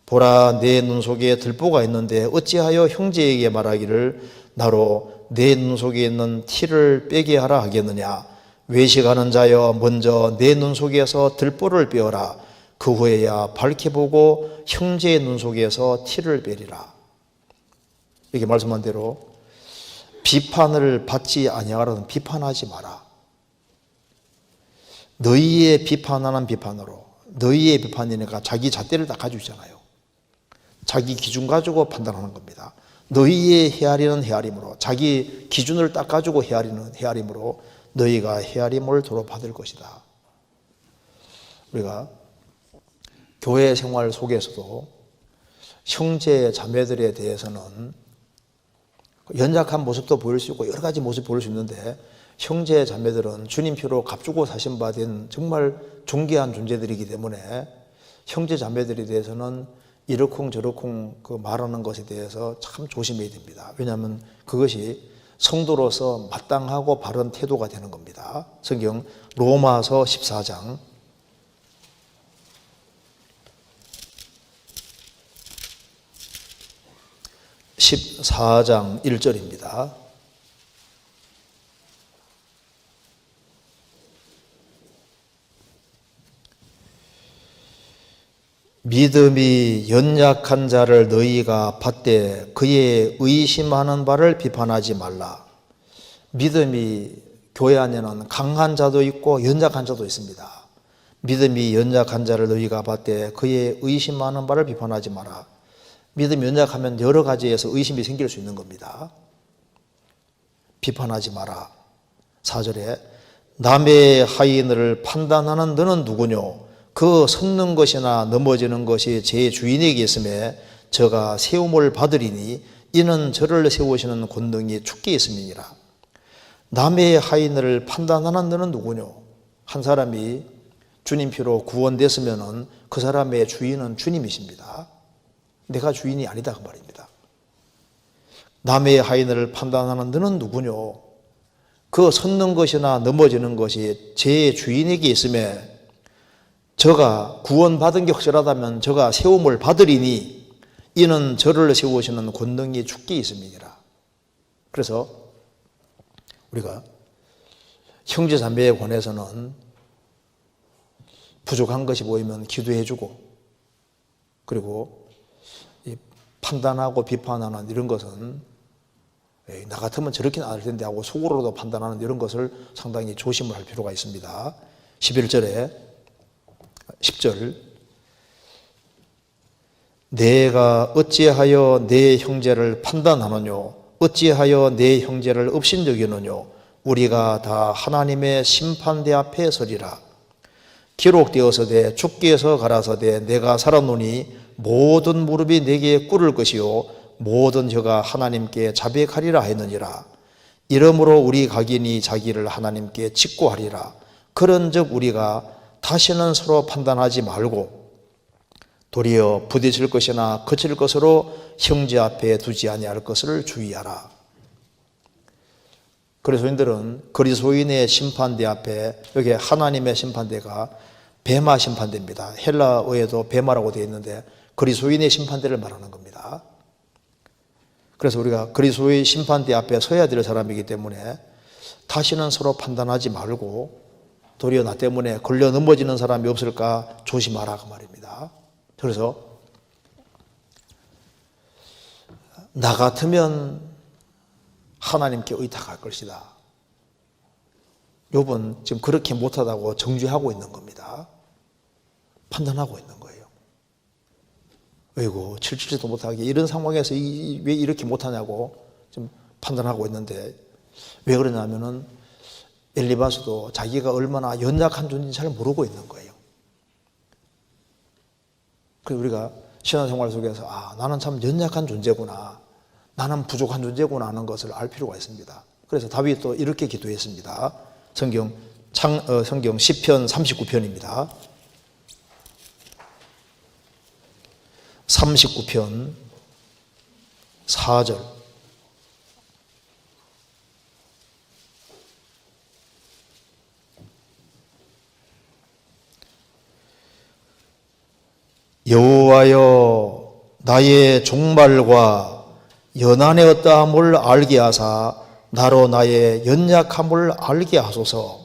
보라, 내 눈 속에 들보가 있는데 어찌하여 형제에게 말하기를 나로 내 눈 속에 있는 티를 빼게 하라 하겠느냐. 외식하는 자여, 먼저 내 눈 속에서 들보를 빼어라. 그 후에야 밝게 보고 형제의 눈 속에서 티를 빼리라. 이렇게 말씀한 대로 비판을 받지 아니하라는 비판하지 마라. 너희의 비판하는 비판으로, 너희의 비판이니까 자기 잣대를 다 가지고 있잖아요. 자기 기준 가지고 판단하는 겁니다. 너희의 헤아리는 헤아림으로, 자기 기준을 딱 가지고 헤아리는 헤아림으로 너희가 헤아림을 도로 받을 것이다. 우리가 교회 생활 속에서도 형제 자매들에 대해서는 연약한 모습도 보일 수 있고 여러 가지 모습 보일 수 있는데, 형제 자매들은 주님 피로 값주고 사신 바 된 정말 존귀한 존재들이기 때문에 형제 자매들에 대해서는 이러쿵저러쿵 그 말하는 것에 대해서 참 조심해야 됩니다. 왜냐하면 그것이 성도로서 마땅하고 바른 태도가 되는 겁니다. 성경 로마서 14장 14장 1절입니다. 믿음이 연약한 자를 너희가 받되 그의 의심하는 바를 비판하지 말라. 믿음이 교회 안에는 강한 자도 있고 연약한 자도 있습니다. 믿음이 연약한 자를 너희가 받되 그의 의심하는 바를 비판하지 마라. 믿음이 연약하면 여러 가지에서 의심이 생길 수 있는 겁니다. 비판하지 마라. 4절에 남의 하인을 판단하는 너는 누구뇨? 그 섰는 것이나 넘어지는 것이 제 주인에게 있음에 저가 세움을 받으리니 이는 저를 세우시는 권능이 주께 있음이니라. 남의 하인을 판단하는 너는 누구뇨? 한 사람이 주님 피로 구원됐으면 그 사람의 주인은 주님이십니다. 내가 주인이 아니다 그 말입니다. 남의 하인을 판단하는 너는 누구뇨? 그 섰는 것이나 넘어지는 것이 제 주인에게 있음에 저가 구원받은 게 확실하다면 저가 세움을 받으리니 이는 저를 세우시는 권능이 주께 있음이니라. 그래서 우리가 형제 자매에 관해서는 부족한 것이 보이면 기도해 주고, 그리고 판단하고 비판하는 이런 것은 나 같으면 저렇게는 안 할 텐데 하고 속으로도 판단하는 이런 것을 상당히 조심을 할 필요가 있습니다. 11절에 10절 내가 어찌하여 내 형제를 판단하느뇨? 어찌하여 내 형제를 업신여기느뇨? 우리가 다 하나님의 심판대 앞에 서리라. 기록되어서되 주께서 가라사대 내가 살았노니 모든 무릎이 내게 꿇을 것이요 모든 혀가 하나님께 자백하리라 했느니라. 이러므로 우리 각인이 자기를 하나님께 직고하리라. 그런즉 우리가 다시는 서로 판단하지 말고 도리어 부딪힐 것이나 거칠 것으로 형제 앞에 두지 아니할 것을 주의하라. 그리스도인들은 그리스도인의 심판대 앞에, 여기 하나님의 심판대가 베마 심판대입니다. 헬라어에도 베마라고 되어 있는데 그리스도인의 심판대를 말하는 겁니다. 그래서 우리가 그리스도의 심판대 앞에 서야 될 사람이기 때문에 다시는 서로 판단하지 말고 도리어 나 때문에 걸려 넘어지는 사람이 없을까 조심하라 그 말입니다. 그래서 나 같으면 하나님께 의탁할 것이다. 욥은 지금 그렇게 못하다고 정죄하고 있는 겁니다. 판단하고 있는 거예요. 어이구 칠칠지도 못하게 이런 상황에서 왜 이렇게 못하냐고 좀 판단하고 있는데, 왜 그러냐면은 엘리바스도 자기가 얼마나 연약한 존재인지 잘 모르고 있는 거예요. 그래서 우리가 신앙생활 속에서 나는 참 연약한 존재구나, 나는 부족한 존재구나 하는 것을 알 필요가 있습니다. 그래서 다윗도 이렇게 기도했습니다. 성경 시편 39편입니다. 39편 4절 여호와여 나의 종말과 연한의 어떠함을 알게 하사 나로 나의 연약함을 알게 하소서.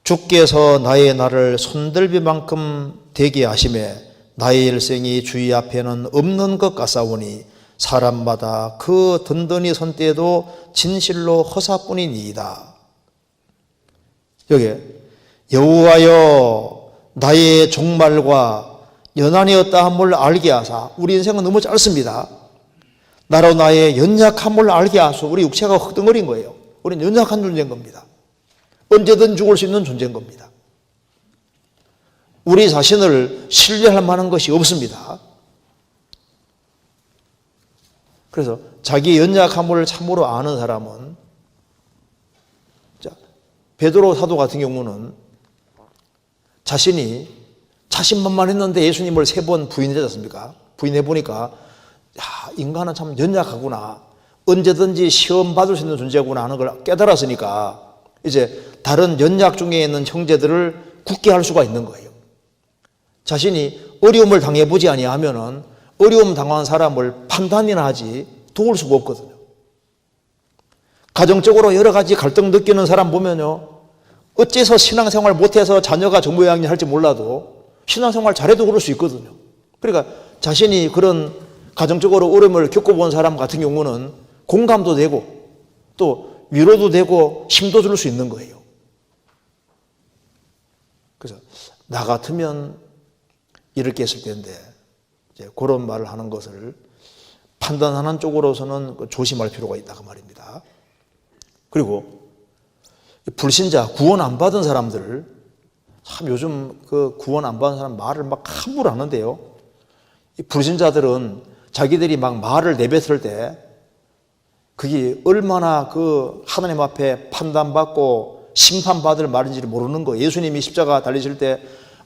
주께서 나의 날을 손들비만큼 되게 하심에 나의 일생이 주의 앞에는 없는 것 같사오니 사람마다 그 든든히 선 때에도 진실로 허사뿐이니이다. 여기 여호와여 나의 종말과 연한의 어떠함을 알게 하사. 우리 인생은 너무 짧습니다. 나로 나의 연약함을 알게 하소. 우리 육체가 흙덩어리인 거예요. 우리는 연약한 존재인 겁니다. 언제든 죽을 수 있는 존재인 겁니다. 우리 자신을 신뢰할 만한 것이 없습니다. 그래서 자기 연약함을 참으로 아는 사람은, 베드로 사도 같은 경우는 자신이 자신만만했는데 예수님을 3번 부인하지 않습니까? 부인해 보니까 인간은 참 연약하구나, 언제든지 시험 받을 수 있는 존재구나 하는 걸 깨달았으니까 이제 다른 연약 중에 있는 형제들을 굳게 할 수가 있는 거예요. 자신이 어려움을 당해보지 아니하면은 어려움 당한 사람을 판단이나 하지 도울 수가 없거든요. 가정적으로 여러 가지 갈등 느끼는 사람 보면요, 어째서 신앙생활 못해서 자녀가 저 모양이 할지 몰라도 신앙생활 잘해도 그럴 수 있거든요. 그러니까 자신이 그런 가정적으로 어려움을 겪어본 사람 같은 경우는 공감도 되고 또 위로도 되고 힘도 줄 수 있는 거예요. 그래서 나 같으면 이렇게 했을 텐데, 이제 그런 말을 하는 것을 판단하는 쪽으로서는 조심할 필요가 있다 그 말입니다. 그리고 불신자, 구원 안 받은 사람들, 참 요즘 그 구원 안 받은 사람 말을 막 함부로 하는데요. 이 불신자들은 자기들이 막 말을 내뱉을 때 그게 얼마나 그 하나님 앞에 판단받고 심판받을 말인지를 모르는 거예요. 예수님이 십자가 달리실 때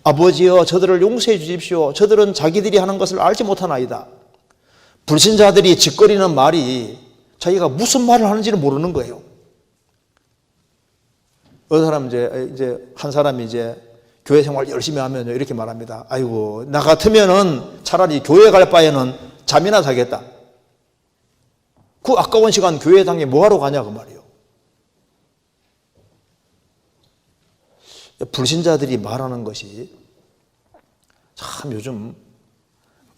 아버지여 저들을 용서해 주십시오. 저들은 자기들이 하는 것을 알지 못하나이다. 불신자들이 짓거리는 말이 자기가 무슨 말을 하는지를 모르는 거예요. 어느 사람 이제 한 사람이 이제 교회 생활 열심히 하면요 이렇게 말합니다. 아이고 나 같으면은 차라리 교회 갈 바에는 잠이나 자겠다. 그 아까운 시간 교회 당에 뭐하러 가냐 그 말이에요. 불신자들이 말하는 것이 참 요즘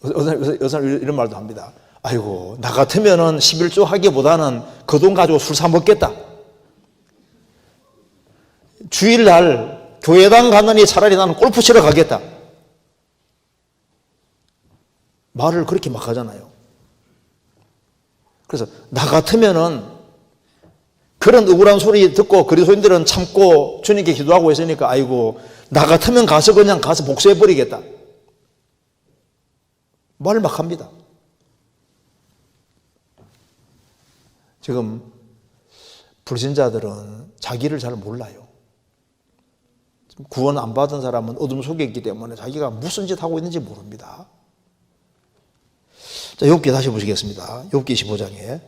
어느 사람 이런 말도 합니다. 아이고 나 같으면은 11조 하기보다는 그 돈 가지고 술 사 먹겠다. 주일날 교회당 가느니 차라리 나는 골프 치러 가겠다. 말을 그렇게 막 하잖아요. 그래서 나 같으면은 그런 억울한 소리 듣고 그리스도인들은 참고 주님께 기도하고 있으니까 아이고 나 같으면 그냥 가서 복수해버리겠다. 말을 막 합니다. 지금 불신자들은 자기를 잘 몰라요. 구원 안 받은 사람은 어둠 속에 있기 때문에 자기가 무슨 짓 하고 있는지 모릅니다. 자, 욥기 다시 보시겠습니다. 욥기 15장에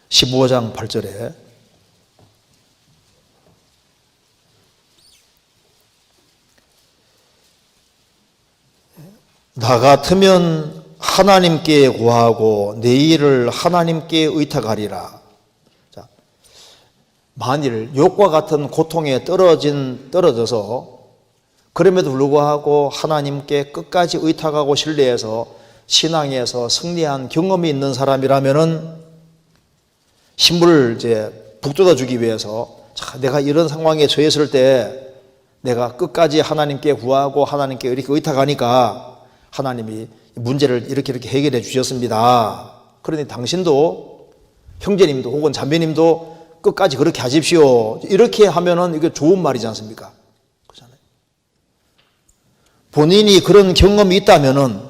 15장 8절에 나 같으면 하나님께 구하고 내 일을 하나님께 의탁하리라. 자, 만일 욥과 같은 고통에 떨어져서 그럼에도 불구하고 하나님께 끝까지 의탁하고 신뢰해서 신앙에서 승리한 경험이 있는 사람이라면은 신부를 이제 북돋아 주기 위해서 자, 내가 이런 상황에 처했을 때 내가 끝까지 하나님께 구하고 하나님께 이렇게 의탁하니까 하나님이 문제를 이렇게 해결해 주셨습니다. 그러니 당신도 형제님도 혹은 자매님도 끝까지 그렇게 하십시오. 이렇게 하면은 이게 좋은 말이지 않습니까? 그렇잖아요. 본인이 그런 경험이 있다면은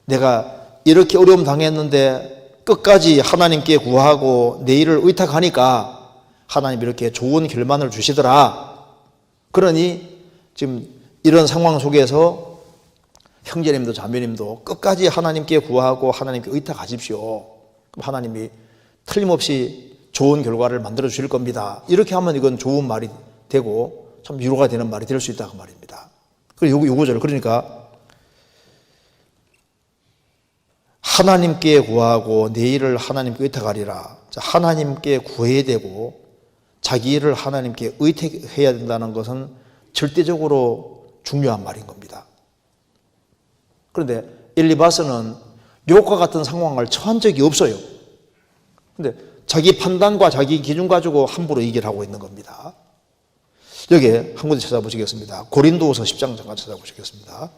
내가 이렇게 어려움 당했는데 끝까지 하나님께 구하고 내 일을 의탁하니까 하나님이 이렇게 좋은 결말을 주시더라. 그러니 지금 이런 상황 속에서 형제님도 자매님도 끝까지 하나님께 구하고 하나님께 의탁하십시오. 그럼 하나님이 틀림없이 좋은 결과를 만들어 주실 겁니다. 이렇게 하면 이건 좋은 말이 되고 참 위로가 되는 말이 될 수 있다 그 말입니다. 그리고 요구절, 그러니까 하나님께 구하고 내 일을 하나님께 의탁하리라. 하나님께 구해야 되고 자기 일을 하나님께 의탁해야 된다는 것은 절대적으로 중요한 말인 겁니다. 그런데 엘리바스는 욥과 같은 상황을 처한 적이 없어요. 그런데 자기 판단과 자기 기준 가지고 함부로 얘기를 하고 있는 겁니다. 여기에 한 군데 찾아보시겠습니다. 고린도후서 10장 잠깐 찾아보시겠습니다.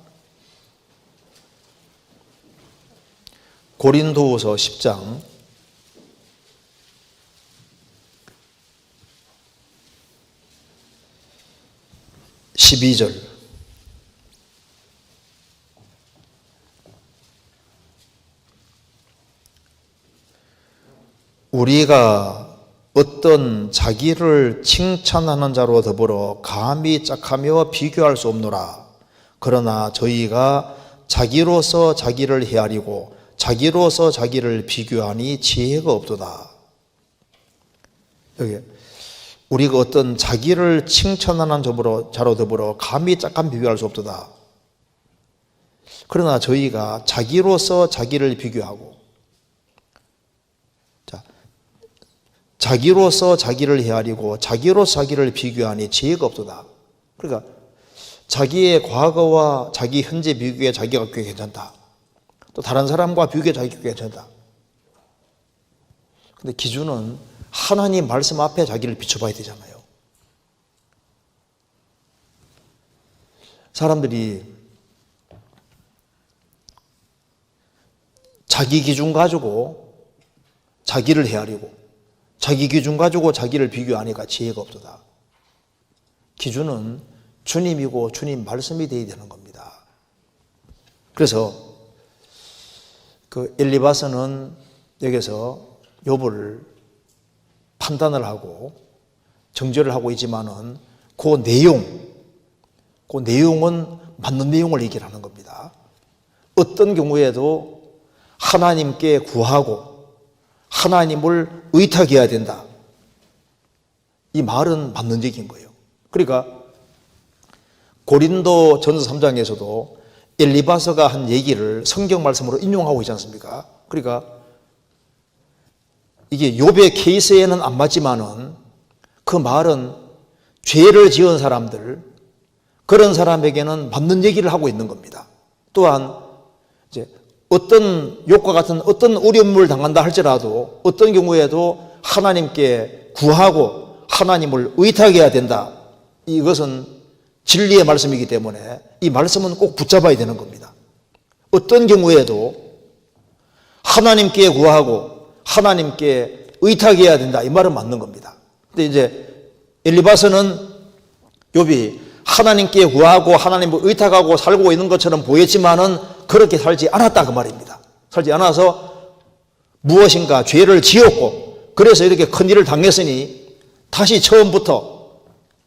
고린도후서 10장 12절. 우리가 어떤 자기를 칭찬하는 자로 더불어 감히 짝하며 비교할 수 없노라. 그러나 저희가 자기로서 자기를 헤아리고 자기로서 자기를 비교하니 지혜가 없도다. 여기 우리가 어떤 자기를 칭찬하는 자로 더불어 감히 짝한 비교할 수 없도다. 그러나 저희가 자기로서 자기를 비교하고 자기로서 자기를 헤아리고 자기로서 자기를 비교하니 지혜가 없도다. 그러니까 자기의 과거와 자기 현재 비교해 자기가 꽤 괜찮다. 또 다른 사람과 비교해 자기가 괜찮다. 근데 기준은 하나님 말씀 앞에 자기를 비춰봐야 되잖아요. 사람들이 자기 기준 가지고 자기를 헤아리고 자기 기준 가지고 자기를 비교하니까 지혜가 없도다. 기준은 주님이고 주님 말씀이 되어야 되는 겁니다. 그래서 그 엘리바스는 여기서 욥을 판단을 하고 정죄를 하고 있지만은 그 내용은 맞는 내용을 얘기를 하는 겁니다. 어떤 경우에도 하나님께 구하고 하나님을 의탁해야 된다. 이 말은 맞는 얘기인 거예요. 그러니까 고린도 전서 3장에서도 엘리바스가 한 얘기를 성경 말씀으로 인용하고 있지 않습니까? 그러니까 이게 욥의 케이스에는 안 맞지만은 그 말은 죄를 지은 사람들, 그런 사람에게는 맞는 얘기를 하고 있는 겁니다. 또한 이제 어떤 욥과 같은 어떤 어려움을 당한다 할지라도 어떤 경우에도 하나님께 구하고 하나님을 의탁해야 된다. 이것은 진리의 말씀이기 때문에 이 말씀은 꼭 붙잡아야 되는 겁니다. 어떤 경우에도 하나님께 구하고 하나님께 의탁해야 된다. 이 말은 맞는 겁니다. 근데 이제 엘리바스는 욥이 하나님께 구하고 하나님을 의탁하고 살고 있는 것처럼 보였지만은 그렇게 살지 않았다 그 말입니다. 살지 않아서 무엇인가 죄를 지었고 그래서 이렇게 큰 일을 당했으니 다시 처음부터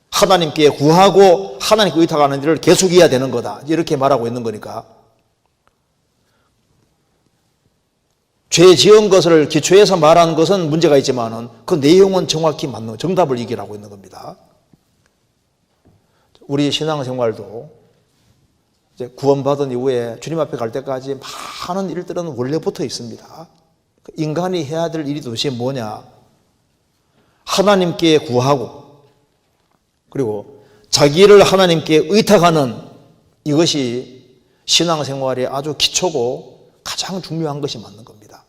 하나님께 구하고 하나님께 의탁하는 일을 계속해야 되는 거다. 이렇게 말하고 있는 거니까 죄 지은 것을 기초해서 말하는 것은 문제가 있지만은 그 내용은 정확히 맞는 정답을 얘기하고 있는 겁니다. 우리 신앙생활도 이제 구원받은 이후에 주님 앞에 갈 때까지 많은 일들은 원래 붙어 있습니다. 인간이 해야 될 일이 도대체 뭐냐? 하나님께 구하고 그리고 자기를 하나님께 의탁하는 이것이 신앙생활의 아주 기초고 가장 중요한 것이 맞는 겁니다.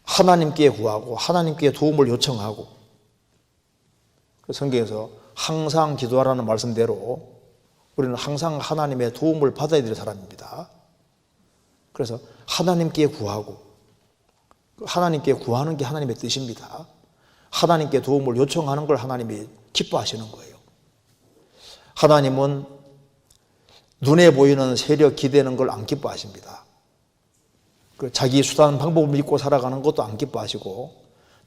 하나님께 구하고 하나님께 도움을 요청하고 성경에서 항상 기도하라는 말씀대로 우리는 항상 하나님의 도움을 받아야 될 사람입니다. 그래서 하나님께 구하고 하나님께 구하는 게 하나님의 뜻입니다. 하나님께 도움을 요청하는 걸 하나님이 기뻐하시는 거예요. 하나님은 눈에 보이는 세력 기대는 걸 안 기뻐하십니다. 자기 수단 방법을 믿고 살아가는 것도 안 기뻐하시고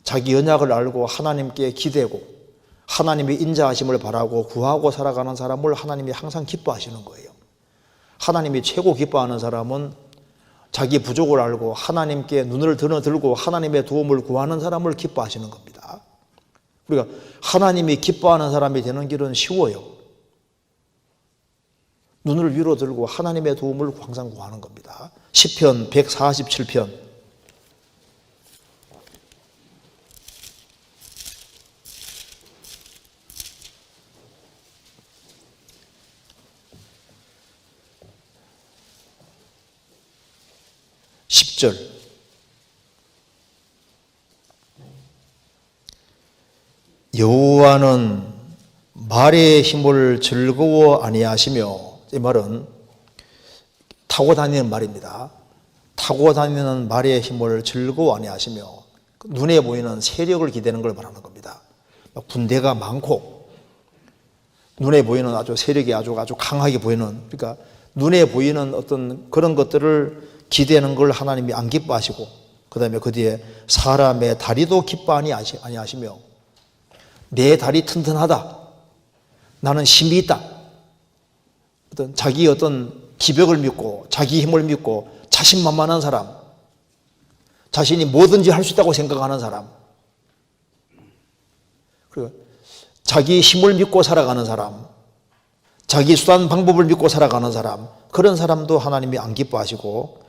자기 언약을 알고 하나님께 기대고 하나님의 인자하심을 바라고 구하고 살아가는 사람을 하나님이 항상 기뻐하시는 거예요. 하나님이 최고 기뻐하는 사람은 자기 부족을 알고 하나님께 눈을 들고 하나님의 도움을 구하는 사람을 기뻐하시는 겁니다. 우리가 하나님이 기뻐하는 사람이 되는 길은 쉬워요. 눈을 위로 들고 하나님의 도움을 항상 구하는 겁니다. 시편 147편 10절 여호와는 말의 힘을 즐거워 아니하시며, 이 말은 타고 다니는 말입니다. 타고 다니는 말의 힘을 즐거워 아니하시며, 눈에 보이는 세력을 기대는 걸 말하는 겁니다. 군대가 많고 눈에 보이는 아주 세력이 아주 강하게 보이는, 그러니까 눈에 보이는 어떤 그런 것들을 기대는 걸 하나님이 안 기뻐하시고, 그 다음에 그 뒤에 사람의 다리도 기뻐 아니하시며, 내 다리 튼튼하다, 나는 힘이 있다, 자기 어떤 기벽을 믿고 자기 힘을 믿고 자신만만한 사람, 자신이 뭐든지 할 수 있다고 생각하는 사람, 그리고 자기 힘을 믿고 살아가는 사람, 자기 수단 방법을 믿고 살아가는 사람, 그런 사람도 하나님이 안 기뻐하시고,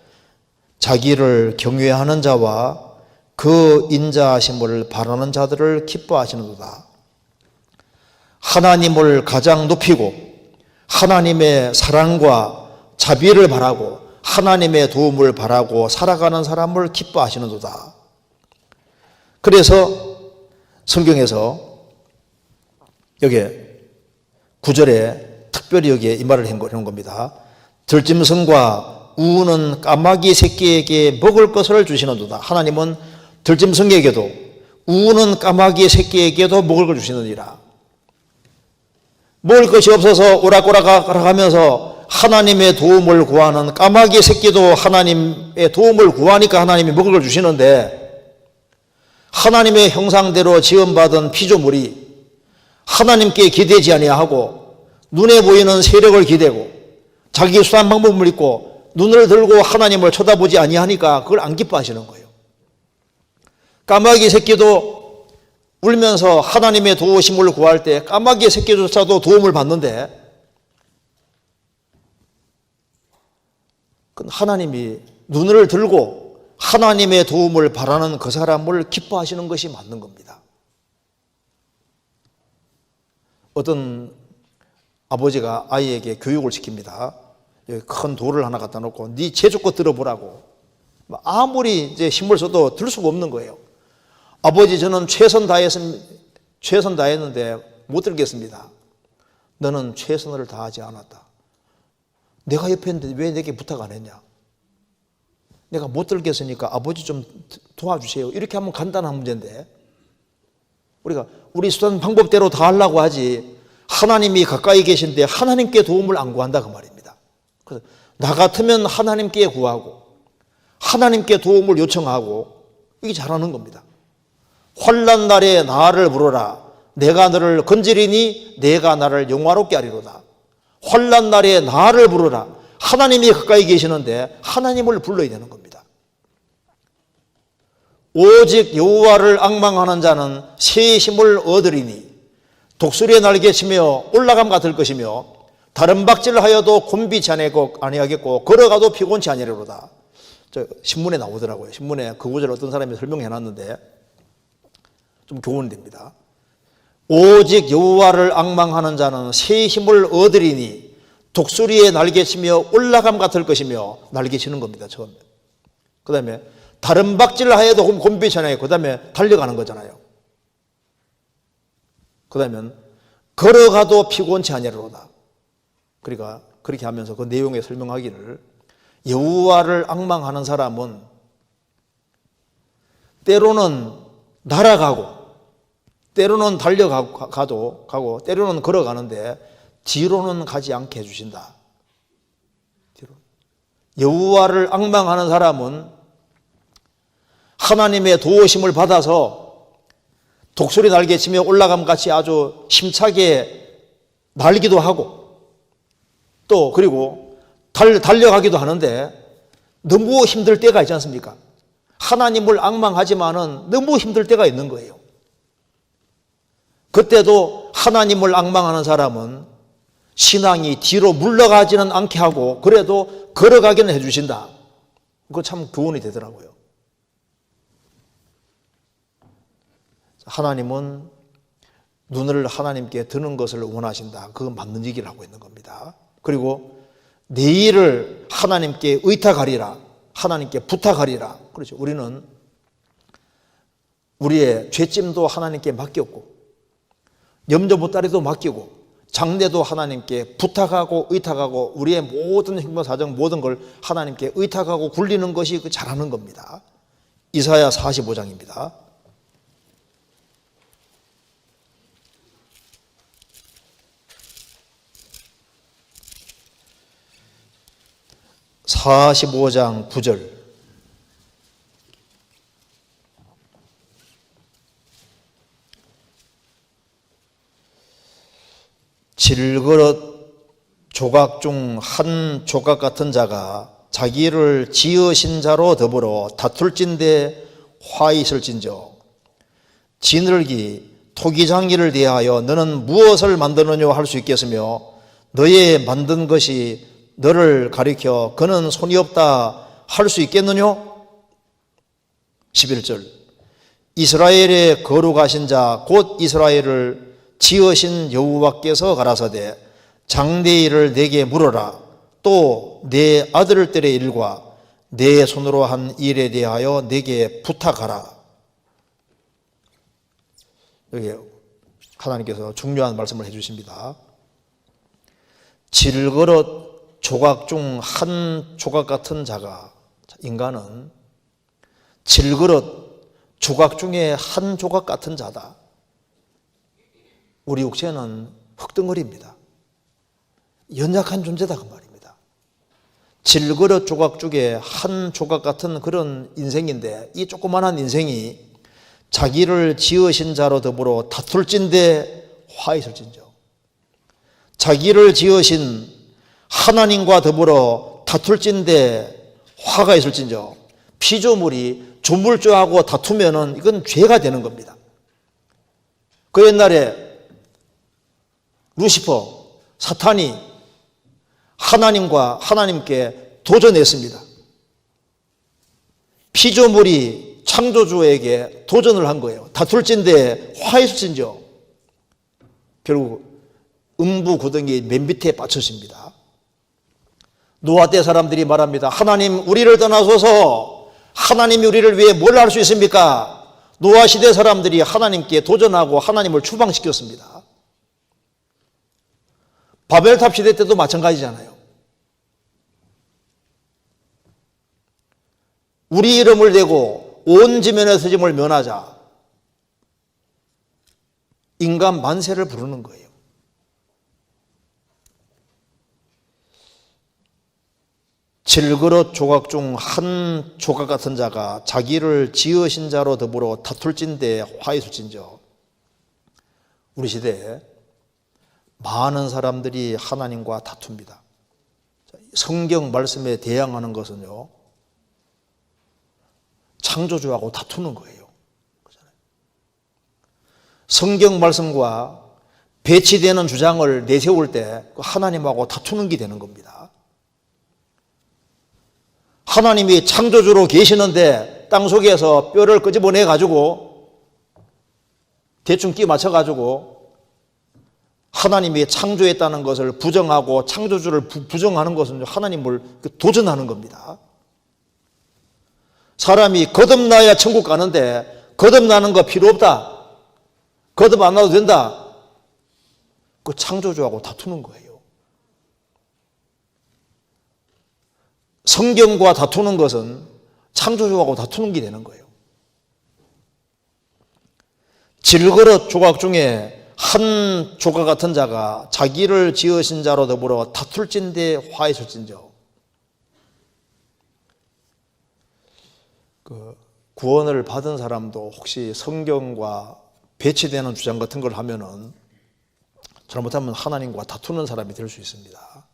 자기를 경외하는 자와 그 인자하심을 바라는 자들을 기뻐하시는도다. 하나님을 가장 높이고 하나님의 사랑과 자비를 바라고 하나님의 도움을 바라고 살아가는 사람을 기뻐하시는도다. 그래서 성경에서 여기 9절에 특별히 여기에 이 말을 해놓은 겁니다. 들짐승과 우는 까마귀 새끼에게 먹을 것을 주시는도다. 하나님은 들짐승에게도 우는 까마귀 새끼에게도 먹을 걸 주시느니라. 먹을 것이 없어서 오락오락하면서 하나님의 도움을 구하는 까마귀 새끼도 하나님의 도움을 구하니까 하나님이 먹을 걸 주시는데, 하나님의 형상대로 지음받은 피조물이 하나님께 기대지 아니하고 눈에 보이는 세력을 기대고 자기 수단 방법을 믿고 눈을 들고 하나님을 쳐다보지 아니하니까 그걸 안 기뻐하시는 거예요. 까마귀 새끼도 울면서 하나님의 도우심을 구할 때 까마귀 새끼조차도 도움을 받는데, 하나님이 눈을 들고 하나님의 도움을 바라는 그 사람을 기뻐하시는 것이 맞는 겁니다. 어떤 아버지가 아이에게 교육을 시킵니다. 여기 큰 돌을 하나 갖다 놓고 네 제주껏 들어보라고. 아무리 이제 힘을 써도 들 수가 없는 거예요. 아버지, 저는 최선 다했는데 못 들겠습니다. 너는 최선을 다하지 않았다. 내가 옆에 있는데 왜 내게 부탁 안 했냐? 내가 못 들겠으니까 아버지 좀 도와주세요. 이렇게 하면 간단한 문제인데, 우리가 우리 수단 방법대로 다 하려고 하지, 하나님이 가까이 계신데 하나님께 도움을 안 구한다 그 말입니다. 그래서 나 같으면 하나님께 구하고 하나님께 도움을 요청하고, 이게 잘하는 겁니다. 환난 날에 나를 부르라. 내가 너를 건지리니 내가 나를 영화롭게 하리로다. 환난 날에 나를 부르라. 하나님이 가까이 계시는데 하나님을 불러야 되는 겁니다. 오직 여호와를 앙망하는 자는 새 힘을 얻으리니 독수리의 날개치며 올라감 같을 것이며 다른 박질하여도 곤비치 아니하겠고 걸어가도 피곤치 아니하리로다. 저 신문에 나오더라고요. 신문에 그 구절 어떤 사람이 설명해 놨는데 좀 교훈됩니다. 오직 여호와를 앙망하는 자는 새 힘을 얻으리니 독수리의 날개치며 올라감 같을 것이며, 날개치는 겁니다. 처음에. 그 다음에 다른 박질하여도 곤비잖아요. 그 다음에 달려가는 거잖아요. 그 다음에 걸어가도 피곤치 아니하리로다. 그러니까 그렇게 하면서 그 내용에 설명하기를, 여호와를 앙망하는 사람은 때로는 날아가고 때로는 달려가고 때로는 걸어가는데 뒤로는 가지 않게 해주신다. 여호와를 앙망하는 사람은 하나님의 도우심을 받아서 독수리 날개치며 올라감같이 아주 힘차게 날기도 하고, 또 그리고 달려가기도 하는데 너무 힘들 때가 있지 않습니까? 하나님을 앙망하지만은 너무 힘들 때가 있는 거예요. 그때도 하나님을 앙망하는 사람은 신앙이 뒤로 물러가지는 않게 하고 그래도 걸어가기는 해주신다. 그거 참 교훈이 되더라고요. 하나님은 눈을 하나님께 드는 것을 원하신다. 그건 맞는 얘기를 하고 있는 겁니다. 그리고 내 일을 하나님께 의탁하리라. 하나님께 부탁하리라. 그렇죠. 우리는 우리의 죄짐도 하나님께 맡겼고 염려 보따리도 맡기고 장래도 하나님께 부탁하고 의탁하고 우리의 모든 행동 사정 모든 걸 하나님께 의탁하고 굴리는 것이 그 잘하는 겁니다. 이사야 45장입니다. (45장) 9절. 질그릇 조각 중 한 조각 같은 자가 자기를 지으신 자로 더불어 다툴진대 화 있을진저 지늘기 토기장이를 대하여 너는 무엇을 만드느냐 할 수 있겠으며 너의 만든 것이 너를 가리켜 그는 손이 없다 할 수 있겠느냐? 11절. 이스라엘의 거룩하신 자 곧 이스라엘을 지으신 여호와께서 가라사대 장래 일을 내게 물어라. 또 내 아들들의 일과 내 손으로 한 일에 대하여 내게 부탁하라. 여기 하나님께서 중요한 말씀을 해주십니다. 질그릇 조각 중 한 조각 같은 자가, 인간은 질그릇 조각 중에 한 조각 같은 자다. 우리 육체는 흙덩어리입니다. 연약한 존재다 그 말입니다. 질그릇 조각 중에 한 조각 같은 그런 인생인데 이 조그만한 인생이 자기를 지으신 자로 더불어 다툴진대 화 있을진저. 자기를 지으신 하나님과 더불어 다툴진대 화가 있을진저. 피조물이 조물주하고 다투면은 이건 죄가 되는 겁니다. 그 옛날에 루시퍼, 사탄이 하나님께 도전했습니다. 피조물이 창조주에게 도전을 한 거예요. 다툴진대 화 있을진저. 결국 음부구덩이 맨 밑에 빠졌습니다. 노아 때 사람들이 말합니다. 하나님 우리를 떠나소서. 하나님이 우리를 위해 뭘 할 수 있습니까? 노아 시대 사람들이 하나님께 도전하고 하나님을 추방시켰습니다. 바벨탑 시대 때도 마찬가지잖아요. 우리 이름을 대고 온 지면에서 짐을 면하자. 인간 만세를 부르는 거예요. 질그릇 조각 중 한 조각 같은 자가 자기를 지으신 자로 더불어 다툴진대 화 있을진저. 우리 시대에 많은 사람들이 하나님과 다툽니다. 성경 말씀에 대항하는 것은요, 창조주하고 다투는 거예요. 성경 말씀과 배치되는 주장을 내세울 때 하나님하고 다투는 게 되는 겁니다. 하나님이 창조주로 계시는데 땅속에서 뼈를 끄집어내 가지고 대충 끼 맞춰 가지고 하나님이 창조했다는 것을 부정하고 창조주를 부정하는 것은 하나님을 도전하는 겁니다. 사람이 거듭나야 천국 가는데 거듭나는 거 필요 없다. 거듭 안 나도 된다. 그 창조주하고 다투는 거예요. 성경과 다투는 것은 창조주하고 다투는 게 되는 거예요. 질그릇 조각 중에 한 조각 같은 자가 자기를 지으신 자로 더불어 다툴진대 화 있을진저. 구원을 받은 사람도 혹시 성경과 배치되는 주장 같은 걸 하면은 잘못하면 하나님과 다투는 사람이 될 수 있습니다.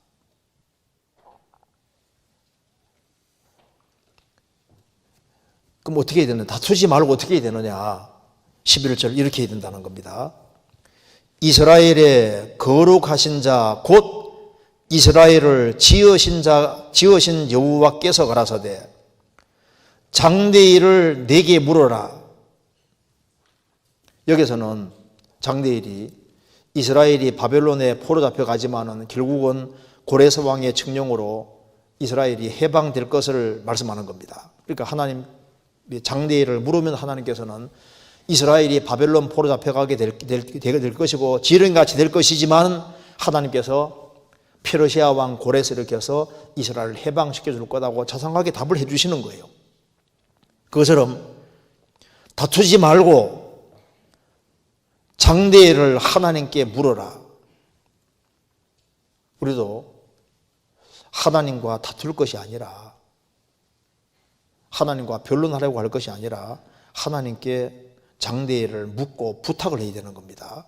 그럼 어떻게 해야 되느냐? 다투지 말고 어떻게 해야 되느냐? 11절 이렇게 해야 된다는 겁니다. 이스라엘의 거룩하신 자 곧 이스라엘을 지으신 여호와께서 가라사대 장대일을 내게 물어라. 여기서는 장대일이 이스라엘이 바벨론에 포로 잡혀가지만은 결국은 고레스 왕의 칙령으로 이스라엘이 해방될 것을 말씀하는 겁니다. 그러니까 하나님 장대일을 물으면 하나님께서는 이스라엘이 바벨론 포로 잡혀가게 될 것이고 지름같이 될 것이지만 하나님께서 페르시아 왕 고레스를 켜서 이스라엘을 해방시켜 줄 거다고 자상하게 답을 해 주시는 거예요. 그것처럼 다투지 말고 장대일을 하나님께 물어라. 우리도 하나님과 다툴 것이 아니라 하나님과 변론하려고 할 것이 아니라 하나님께 장대일을 묻고 부탁을 해야 되는 겁니다.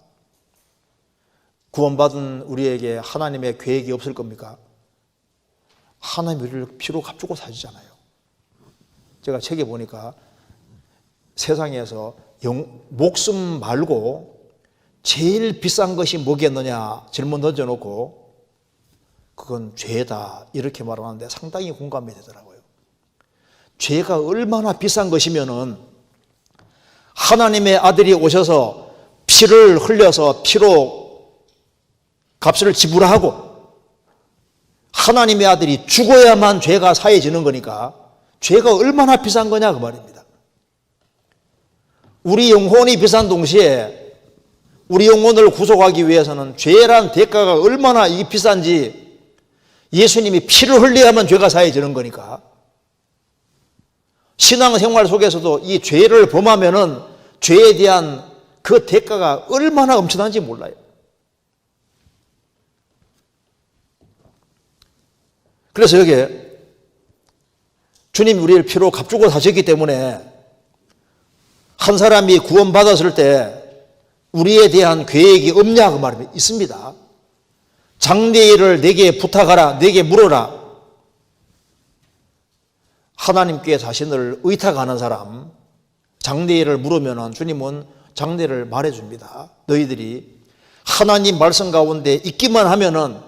구원받은 우리에게 하나님의 계획이 없을 겁니까? 하나님 우리를 피로 값주고 사주잖아요. 제가 책에 보니까 세상에서 목숨 말고 제일 비싼 것이 뭐겠느냐 질문 던져놓고 그건 죄다 이렇게 말하는데 상당히 공감이 되더라고요. 죄가 얼마나 비싼 것이면은 하나님의 아들이 오셔서 피를 흘려서 피로 값을 지불하고 하나님의 아들이 죽어야만 죄가 사해지는 거니까 죄가 얼마나 비싼 거냐 그 말입니다. 우리 영혼이 비싼 동시에 우리 영혼을 구속하기 위해서는 죄란 대가가 얼마나 이 비싼지 예수님이 피를 흘려야만 죄가 사해지는 거니까 신앙생활 속에서도 이 죄를 범하면은 죄에 대한 그 대가가 얼마나 엄청난지 몰라요. 그래서 여기에 주님이 우리를 피로 값주고 사셨기 때문에 한 사람이 구원받았을 때 우리에 대한 계획이 없냐 그 말입니다. 있습니다. 장대일을 내게 부탁하라, 내게 물어라. 하나님께 자신을 의탁하는 사람 장대일을 물으면 주님은 장대를 말해줍니다. 너희들이 하나님 말씀 가운데 있기만 하면은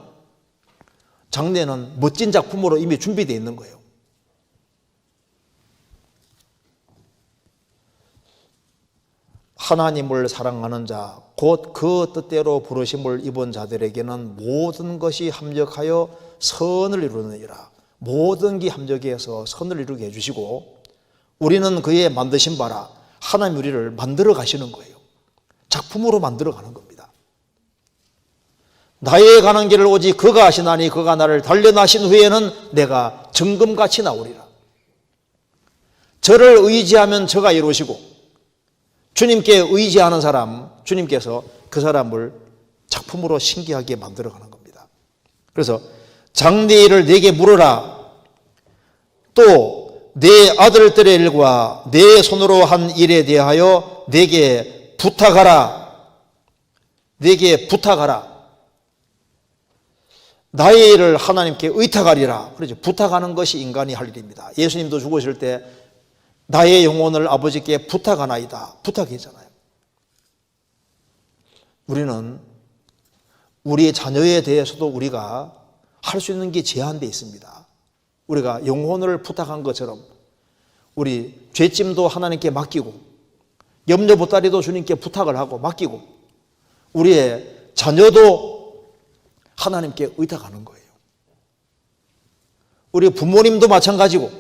장대는 멋진 작품으로 이미 준비되어 있는 거예요. 하나님을 사랑하는 자, 곧 그 뜻대로 부르심을 입은 자들에게는 모든 것이 합력하여 선을 이루느니라. 모든 게 합력해서 선을 이루게 해주시고 우리는 그의 만드신 바라 하나님 우리를 만들어 가시는 거예요. 작품으로 만들어 가는 겁니다. 나의 가는 길을 오직 그가 하시나니 그가 나를 단련하신 후에는 내가 정금같이 나오리라. 저를 의지하면 저가 이루시고 주님께 의지하는 사람 주님께서 그 사람을 작품으로 신기하게 만들어 가는 겁니다. 그래서 장대일을 내게 물어라. 또 내 아들들의 일과 내 손으로 한 일에 대하여 내게 부탁하라. 내게 부탁하라. 나의 일을 하나님께 의탁하리라. 그렇죠. 부탁하는 것이 인간이 할 일입니다. 예수님도 죽으실 때 나의 영혼을 아버지께 부탁하나이다. 부탁했잖아요. 우리는 우리의 자녀에 대해서도 우리가 할 수 있는 게 제한되어 있습니다. 우리가 영혼을 부탁한 것처럼 우리 죄짐도 하나님께 맡기고 염려 보따리도 주님께 부탁을 하고 맡기고 우리의 자녀도 하나님께 의탁하는 거예요. 우리 부모님도 마찬가지고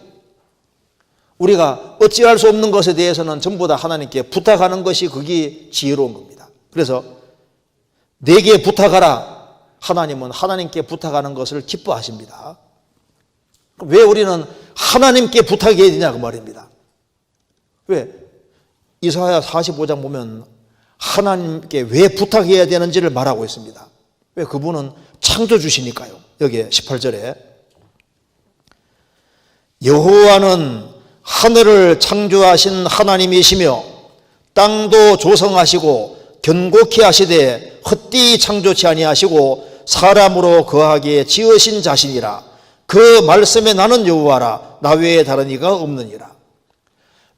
우리가 어찌할 수 없는 것에 대해서는 전부 다 하나님께 부탁하는 것이 그게 지혜로운 겁니다. 그래서 내게 부탁하라. 하나님은 하나님께 부탁하는 것을 기뻐하십니다. 왜 우리는 하나님께 부탁해야 되냐 그 말입니다. 왜? 이사야 45장 보면 하나님께 왜 부탁해야 되는지를 말하고 있습니다. 왜? 그분은 창조주시니까요. 여기 18절에 여호와는 하늘을 창조하신 하나님이시며 땅도 조성하시고 견고케 하시되 헛되이 창조치 아니하시고 사람으로 거하게 지으신 자신이라. 그 말씀에 나는 여호와라. 나 외에 다른 이가 없느니라.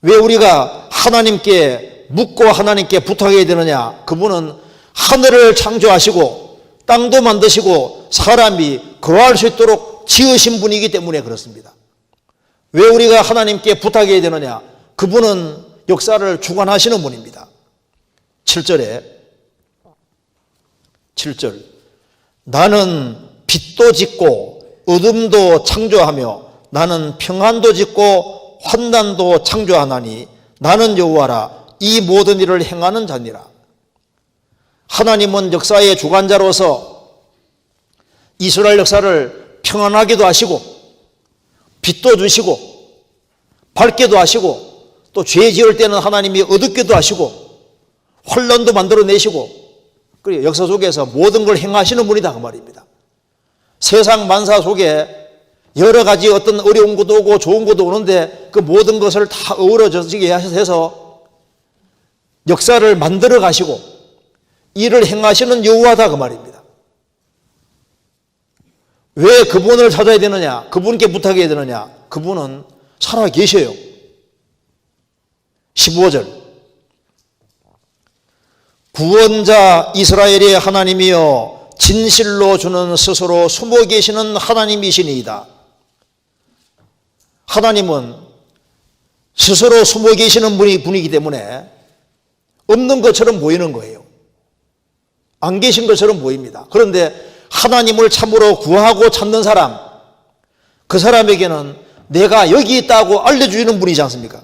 왜 우리가 하나님께 묻고 하나님께 부탁해야 되느냐? 그분은 하늘을 창조하시고 땅도 만드시고 사람이 거할 수 있도록 지으신 분이기 때문에 그렇습니다. 왜 우리가 하나님께 부탁해야 되느냐? 그분은 역사를 주관하시는 분입니다. 7절 나는 빛도 짓고 어둠도 창조하며 나는 평안도 짓고 환난도 창조하나니 나는 여호와라 이 모든 일을 행하는 자니라. 하나님은 역사의 주관자로서 이스라엘 역사를 평안하게도 하시고 빛도 주시고 밝게도 하시고 또 죄 지을 때는 하나님이 어둡게도 하시고 혼란도 만들어내시고 그리고 역사 속에서 모든 걸 행하시는 분이다 그 말입니다. 세상 만사 속에 여러 가지 어떤 어려운 것도 오고 좋은 것도 오는데 그 모든 것을 다 어우러지게 해서 역사를 만들어 가시고 일을 행하시는 여호와다 그 말입니다. 왜 그분을 찾아야 되느냐? 그분께 부탁해야 되느냐? 그분은 살아 계셔요. 15절 구원자 이스라엘의 하나님이여 진실로 주는 스스로 숨어 계시는 하나님이시니이다. 하나님은 스스로 숨어 계시는 분이기 때문에 없는 것처럼 보이는 거예요. 안 계신 것처럼 보입니다. 그런데 하나님을 참으로 구하고 찾는 사람, 그 사람에게는 내가 여기 있다고 알려주는 분이지 않습니까?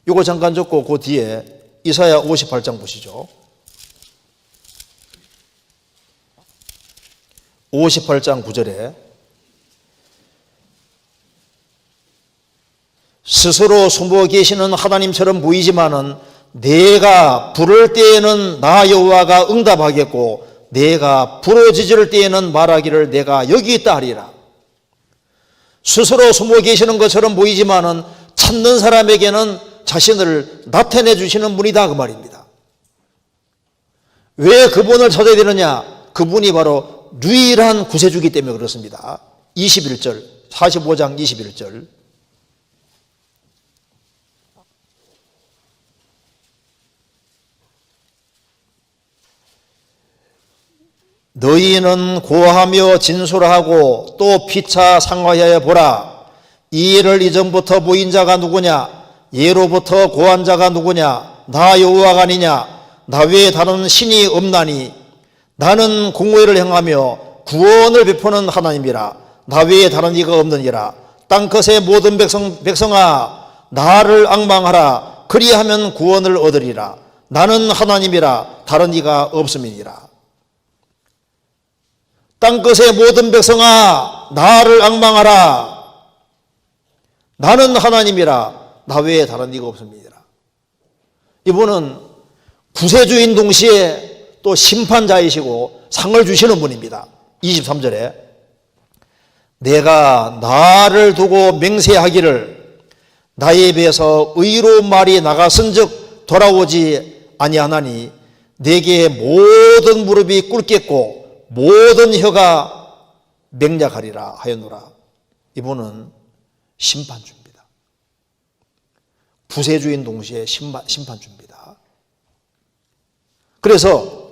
이거 잠깐 적고 그 뒤에 이사야 58장 보시죠. 58장 9절에 스스로 숨어 계시는 하나님처럼 보이지만은 내가 부를 때에는 나 여호와가 응답하겠고 내가 부르짖을 때에는 말하기를 내가 여기 있다 하리라. 스스로 숨어 계시는 것처럼 보이지만은 찾는 사람에게는 자신을 나타내 주시는 분이다 그 말입니다. 왜 그분을 찾아야 되느냐? 그분이 바로 유일한 구세주이기 때문에 그렇습니다. 21절 45장 21절 너희는 고하며 진술하고 또 피차 상하여 보라. 이 일을 이전부터 보인 자가 누구냐? 예로부터 고한 자가 누구냐? 나 여호와가 아니냐? 나 외에 다른 신이 없나니 나는 공의를 행하며 구원을 베푸는 하나님이라. 나 외에 다른 이가 없느니라. 땅끝의 모든 백성아 나를 앙망하라. 그리하면 구원을 얻으리라. 나는 하나님이라 다른 이가 없음이니라. 땅끝의 모든 백성아 나를 앙망하라. 나는 하나님이라 나 외에 다른 이가 없습니다. 이분은 구세주인 동시에 또 심판자이시고 상을 주시는 분입니다. 23절에 내가 나를 두고 맹세하기를 나의 입에서 의로운 말이 나갔은즉 돌아오지 아니하나니 내게 모든 무릎이 꿇겠고 모든 혀가 맹약하리라 하였노라. 이분은 심판주입니다. 구세주인 동시에 심판주입니다. 그래서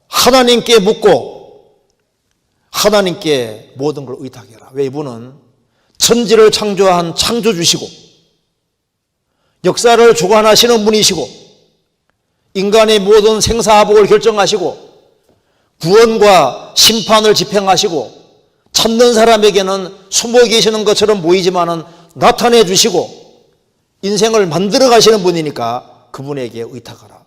하나님께 묻고 하나님께 모든 걸 의탁해라. 왜? 이분은 천지를 창조한 창조주시고 역사를 주관하시는 분이시고 인간의 모든 생사화복을 결정하시고 구원과 심판을 집행하시고 찾는 사람에게는 숨어 계시는 것처럼 보이지만은 나타내 주시고 인생을 만들어 가시는 분이니까 그분에게 의탁하라.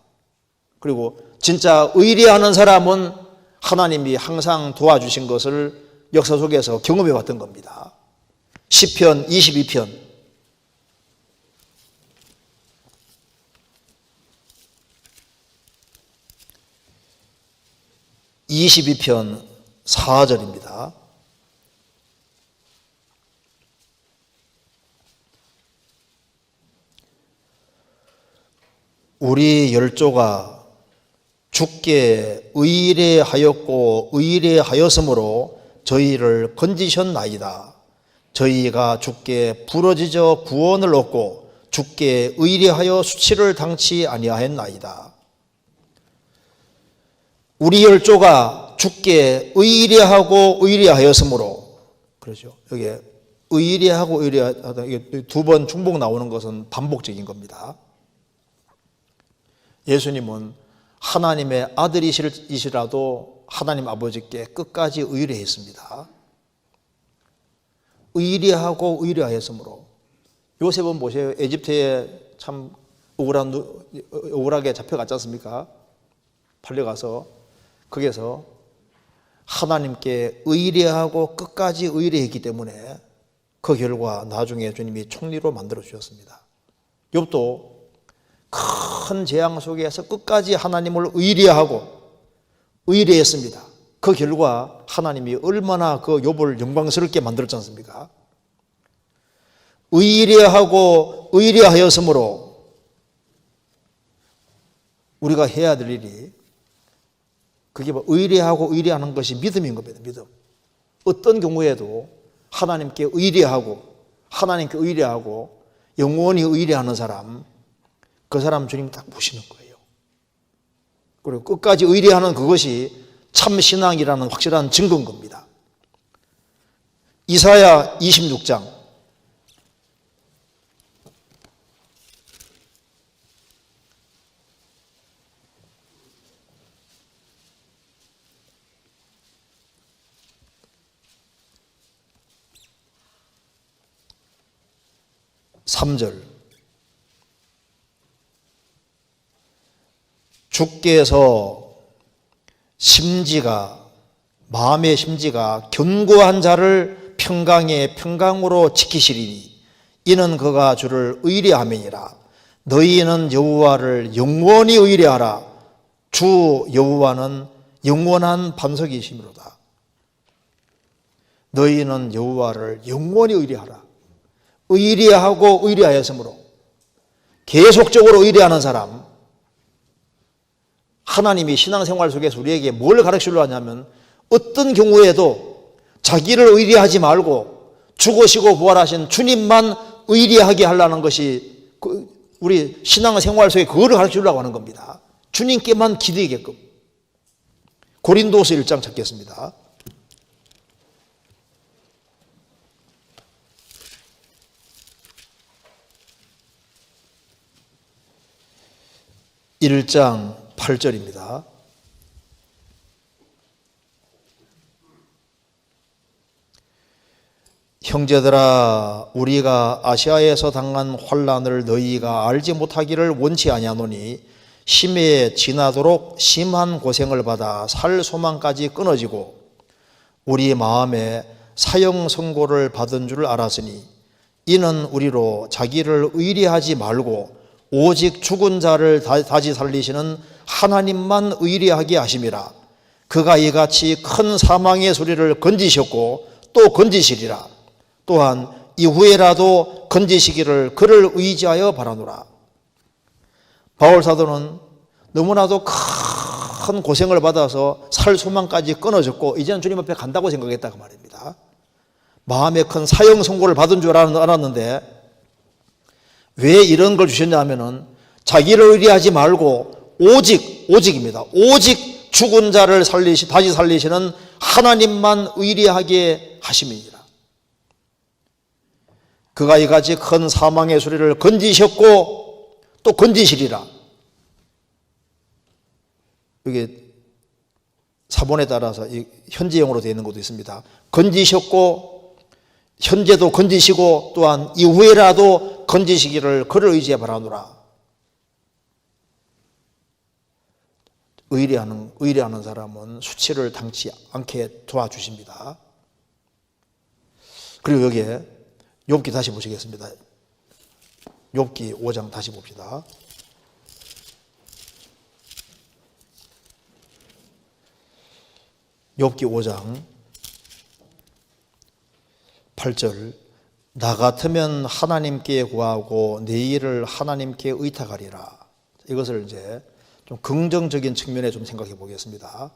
그리고 진짜 의리하는 사람은 하나님이 항상 도와주신 것을 역사 속에서 경험해 왔던 겁니다. 시편 22편 22편 4절입니다. 우리 열조가 주께 의뢰하였고 의뢰하였으므로 저희를 건지셨나이다. 저희가 주께 부르짖어 구원을 얻고 주께 의뢰하여 수치를 당치 아니하였나이다. 우리 열조가 주께 의뢰하고 의뢰하였으므로, 그렇죠. 여기 의뢰하고 의뢰하다, 이게 두 번 중복 나오는 것은 반복적인 겁니다. 예수님은 하나님의 아들이시라도 하나님 아버지께 끝까지 의뢰했습니다. 의뢰하고 의뢰하였으므로. 요셉은 보세요. 에집트에 참 억울하게 잡혀갔지 않습니까? 팔려가서 거기서 하나님께 의뢰하고 끝까지 의뢰했기 때문에 그 결과 나중에 주님이 총리로 만들어 주셨습니다. 욥도 큰 재앙 속에서 끝까지 하나님을 의뢰하고 의뢰했습니다. 그 결과 하나님이 얼마나 그 욥을 영광스럽게 만들었지 않습니까? 의뢰하고 의뢰하였으므로 우리가 해야 될 일이, 그게 뭐 의뢰하고 의뢰하는 것이 믿음인 겁니다. 믿음. 어떤 경우에도 하나님께 의뢰하고 영원히 의뢰하는 사람, 그 사람 주님 딱 보시는 거예요. 그리고 끝까지 의뢰하는 그것이 참 신앙이라는 확실한 증거인 겁니다. 이사야 26장 3절. 주께서 마음의 심지가 견고한 자를 평강에 평강으로 지키시리니 이는 그가 주를 의뢰함이니라. 너희는 여호와를 영원히 의뢰하라. 주 여호와는 영원한 반석이시미로다. 너희는 여호와를 영원히 의뢰하라. 의뢰하고 의뢰하였으므로 계속적으로 의뢰하는 사람, 하나님이 신앙생활 속에서 우리에게 뭘 가르치려고 하냐면 어떤 경우에도 자기를 의뢰하지 말고 죽으시고 부활하신 주님만 의뢰하게 하려는 것이 우리 신앙생활 속에 그거를 가르치려고 하는 겁니다. 주님께만 기대게끔. 고린도서 1장 찾겠습니다. 1장 8절입니다. 형제들아, 우리가 아시아에서 당한 환난을 너희가 알지 못하기를 원치 아니하노니 심에 지나도록 심한 고생을 받아 살 소망까지 끊어지고 우리 마음에 사형 선고를 받은 줄 알았으니 이는 우리로 자기를 의뢰하지 말고 오직 죽은 자를 다시 살리시는 하나님만 의뢰하게 하심이라. 그가 이같이 큰 사망의 소리를 건지셨고 또 건지시리라. 또한 이후에라도 건지시기를 그를 의지하여 바라노라. 바울 사도는 너무나도 큰 고생을 받아서 살 소망까지 끊어졌고 이제는 주님 앞에 간다고 생각했다고 말입니다. 마음에 큰 사형 선고를 받은 줄 알았는데 왜 이런 걸 주셨냐 하면은 자기를 의뢰하지 말고 오직입니다. 오직 죽은 자를 다시 살리시는 하나님만 의뢰하게 하심이니라. 그가 이같이 큰 사망의 소리를 건지셨고 또 건지시리라. 이게 사본에 따라서 현재형으로 되어 있는 것도 있습니다. 건지셨고 현재도 건지시고 또한 이후에라도 건지시기를 그를 의지해 바라노라. 의뢰하는 사람은 수치를 당치 않게 도와주십니다. 그리고 여기에 욥기 다시 보시겠습니다. 욥기 5장 다시 봅시다. 욥기 5장 8절. 나 같으면 하나님께 구하고 내 일을 하나님께 의탁하리라. 이것을 이제 좀 긍정적인 측면에 좀 생각해 보겠습니다.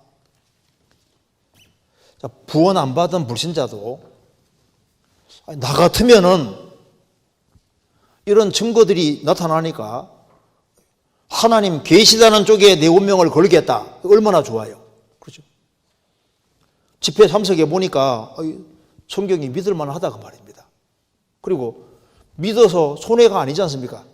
자, 구원 안 받은 불신자도 나 같으면은 이런 증거들이 나타나니까 하나님 계시다는 쪽에 내 운명을 걸겠다. 얼마나 좋아요. 그렇죠? 집회 참석해 보니까 성경이 믿을만 하다 그 말입니다. 그리고 믿어서 손해가 아니지 않습니까?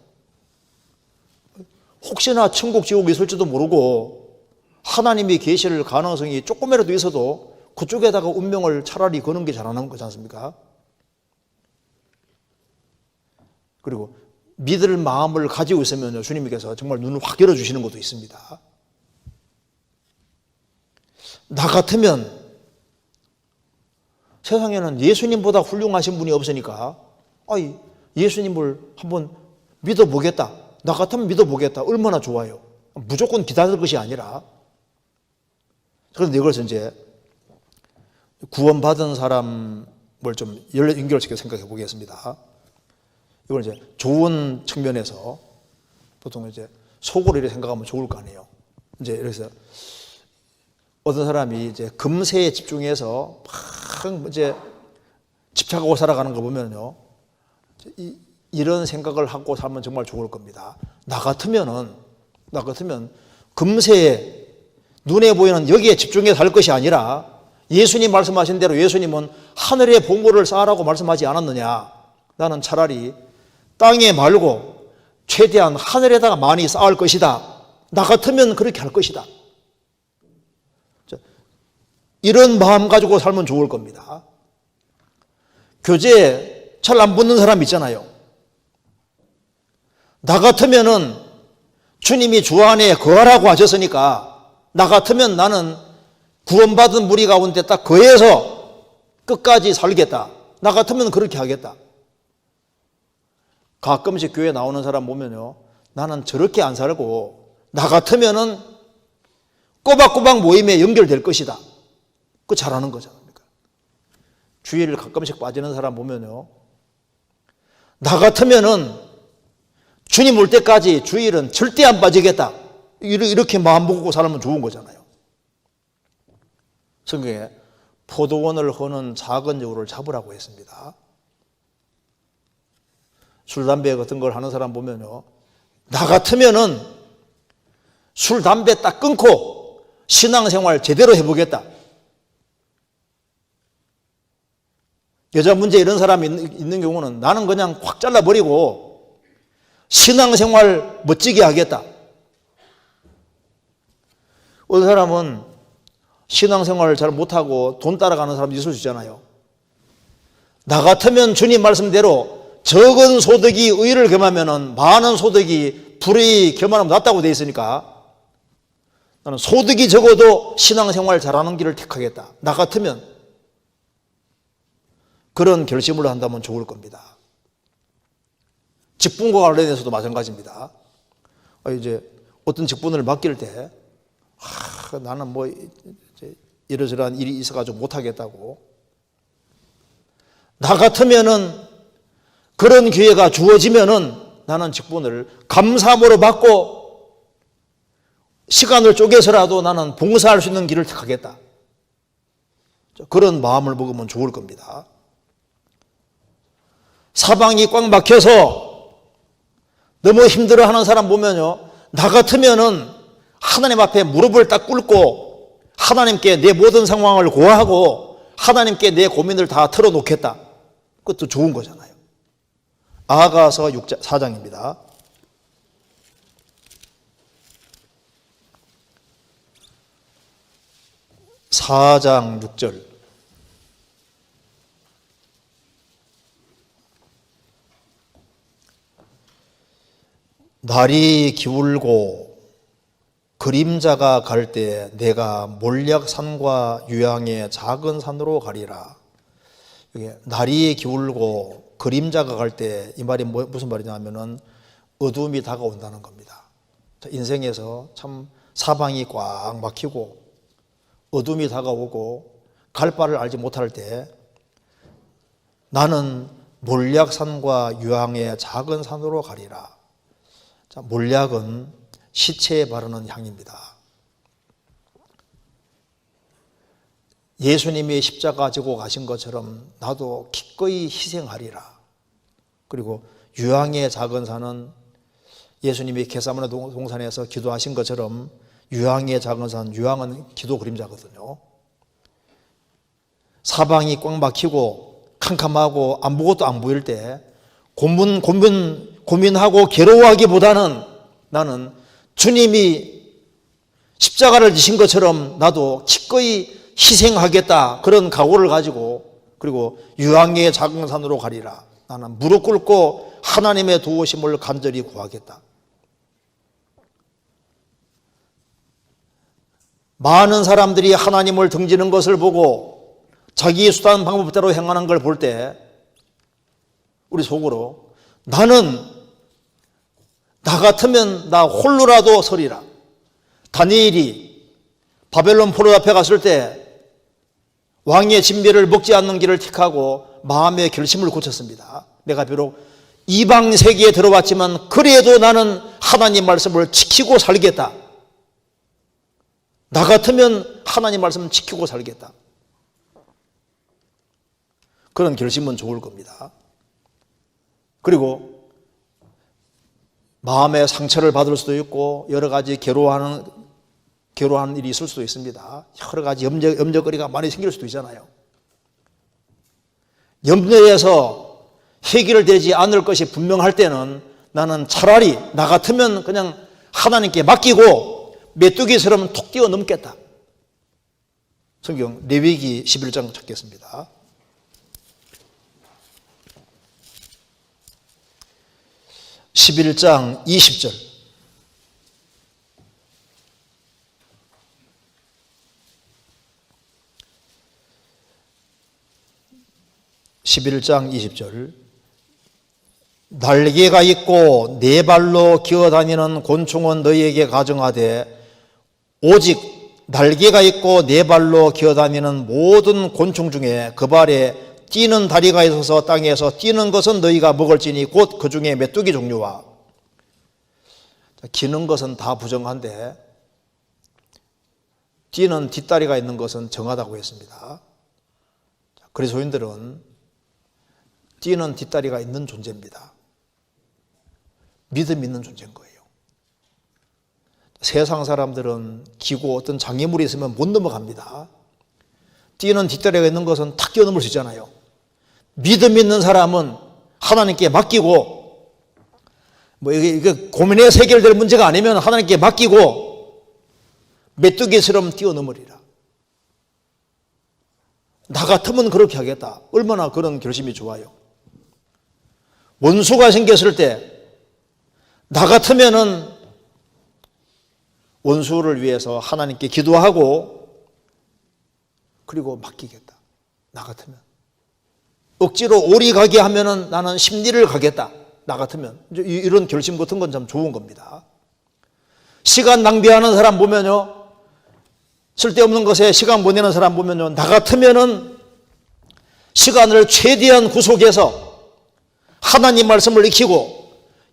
혹시나 천국 지옥이 있을지도 모르고 하나님이 계실 가능성이 조금이라도 있어도 그쪽에다가 운명을 차라리 거는 게 잘하는 거지 않습니까? 그리고 믿을 마음을 가지고 있으면 주님께서 정말 눈을 확 열어주시는 것도 있습니다. 나 같으면 세상에는 예수님보다 훌륭하신 분이 없으니까 예수님을 한번 믿어보겠다. 나 같으면 믿어보겠다. 얼마나 좋아요. 무조건 기다릴 것이 아니라. 그런데 이것을 이제 구원받은 사람을 좀 연결시켜 생각해 보겠습니다. 이걸 이제 좋은 측면에서 보통 이제 속으로 이렇게 생각하면 좋을 거 아니에요. 이제 그래서 어떤 사람이 이제 금세에 집중해서 막 이제 집착하고 살아가는 거 보면요. 이런 생각을 하고 살면 정말 좋을 겁니다. 나 같으면 금세에 눈에 보이는 여기에 집중해서 살 것이 아니라 예수님 말씀하신 대로 예수님은 하늘에 보물을 쌓으라고 말씀하지 않았느냐. 나는 차라리 땅에 말고 최대한 하늘에다가 많이 쌓을 것이다. 나 같으면 그렇게 할 것이다. 이런 마음 가지고 살면 좋을 겁니다. 교제에 잘 안 붙는 사람 있잖아요. 나 같으면은 주님이 주 안에 거하라고 하셨으니까 나 같으면 나는 구원받은 무리 가운데 딱 거해서 끝까지 살겠다. 나 같으면 그렇게 하겠다. 가끔씩 교회 나오는 사람 보면요. 나는 저렇게 안 살고 나 같으면은 꼬박꼬박 모임에 연결될 것이다. 그거 잘하는 거잖아요. 주일을 가끔씩 빠지는 사람 보면요. 나 같으면은 주님 올 때까지 주일은 절대 안 빠지겠다. 이렇게 마음 먹고 살면 좋은 거잖아요. 성경에 포도원을 허는 작은 여우를 잡으라고 했습니다. 술, 담배 같은 걸 하는 사람 보면요. 나 같으면은 술, 담배 딱 끊고 신앙생활 제대로 해보겠다. 여자 문제 이런 사람이 있는 경우는 나는 그냥 확 잘라버리고 신앙생활 멋지게 하겠다. 어떤 사람은 신앙생활을 잘 못하고 돈 따라가는 사람도 있을 수 있잖아요. 나 같으면 주님 말씀대로 적은 소득이 의를 겸하면 많은 소득이 불의 겸하면 낫다고 되어 있으니까 나는 소득이 적어도 신앙생활 잘하는 길을 택하겠다. 나 같으면 그런 결심을 한다면 좋을 겁니다. 직분과 관련해서도 마찬가지입니다. 이제 어떤 직분을 맡길 때 나는 뭐 이러저러한 일이 있어가지고 못하겠다고 나 같으면은 그런 기회가 주어지면은 나는 직분을 감사함으로 받고 시간을 쪼개서라도 나는 봉사할 수 있는 길을 택하겠다. 그런 마음을 먹으면 좋을 겁니다. 사방이 꽉 막혀서 너무 힘들어하는 사람 보면요. 나 같으면은 하나님 앞에 무릎을 딱 꿇고 하나님께 내 모든 상황을 고하고 하나님께 내 고민을 다 털어놓겠다. 그것도 좋은 거잖아요. 아가서 4장입니다. 4장 6절. 날이 기울고 그림자가 갈 때 내가 몰약산과 유향의 작은 산으로 가리라. 이게 날이 기울고 그림자가 갈 때 이 말이 무슨 말이냐면은 어둠이 다가온다는 겁니다. 인생에서 참 사방이 꽉 막히고 어둠이 다가오고 갈 바를 알지 못할 때 나는 몰약산과 유향의 작은 산으로 가리라. 자, 몰약은 시체에 바르는 향입니다. 예수님이 십자가 지고 가신 것처럼 나도 기꺼이 희생하리라. 그리고 유황의 작은 산은 예수님이 겟세마네 동산에서 기도하신 것처럼 유황의 작은 산, 유황은 기도 그림자거든요. 사방이 꽉 막히고 캄캄하고 아무것도 안 보일 때 고민하고 괴로워하기보다는 나는 주님이 십자가를 지신 것처럼 나도 기꺼이 희생하겠다, 그런 각오를 가지고, 그리고 유황의 작은 산으로 가리라. 나는 무릎 꿇고 하나님의 도우심을 간절히 구하겠다. 많은 사람들이 하나님을 등지는 것을 보고 자기 수단 방법대로 행하는 걸 볼 때 우리 속으로 나는 나 같으면 나 홀로라도 서리라. 다니엘이 바벨론 포로 앞에 갔을 때 왕의 진미를 먹지 않는 길을 택하고 마음의 결심을 고쳤습니다. 내가 비록 이방 세계에 들어왔지만 그래도 나는 하나님 말씀을 지키고 살겠다. 나 같으면 하나님 말씀을 지키고 살겠다. 그런 결심은 좋을 겁니다. 그리고 마음의 상처를 받을 수도 있고 여러 가지 괴로워하는 일이 있을 수도 있습니다. 여러 가지 염려거리가 많이 생길 수도 있잖아요. 염려에서 해결되지 않을 것이 분명할 때는 나는 차라리 나 같으면 그냥 하나님께 맡기고 메뚜기처럼 톡 뛰어넘겠다. 성경 레위기 11장 찾겠습니다. (11장) 20절. (11장) 20절. 날개가 있고 네 발로 기어다니는 곤충은 너희에게 가정하되 오직 날개가 있고 네 발로 기어다니는 모든 곤충 중에 그 발에 뛰는 다리가 있어서 땅에서 뛰는 것은 너희가 먹을지니 곧 그 중에 메뚜기 종류와. 기는 것은 다 부정한데 뛰는 뒷다리가 있는 것은 정하다고 했습니다. 그리스도인들은 뛰는 뒷다리가 있는 존재입니다. 믿음 있는 존재인 거예요. 세상 사람들은 기고 어떤 장애물이 있으면 못 넘어갑니다. 뛰는 뒷다리가 있는 것은 탁 뛰어넘을 수 있잖아요. 믿음 있는 사람은 하나님께 맡기고, 이게 고민해서 해결될 문제가 아니면 하나님께 맡기고 메뚜기처럼 뛰어넘으리라. 나 같으면 그렇게 하겠다. 얼마나 그런 결심이 좋아요. 원수가 생겼을 때 나 같으면은 원수를 위해서 하나님께 기도하고 그리고 맡기겠다. 나 같으면. 억지로 오리 가게 하면은 나는 심리를 가겠다. 나 같으면. 이런 결심 같은 건 참 좋은 겁니다. 시간 낭비하는 사람 보면요, 쓸데없는 것에 시간 보내는 사람 보면요, 나 같으면은 시간을 최대한 구속해서 하나님 말씀을 익히고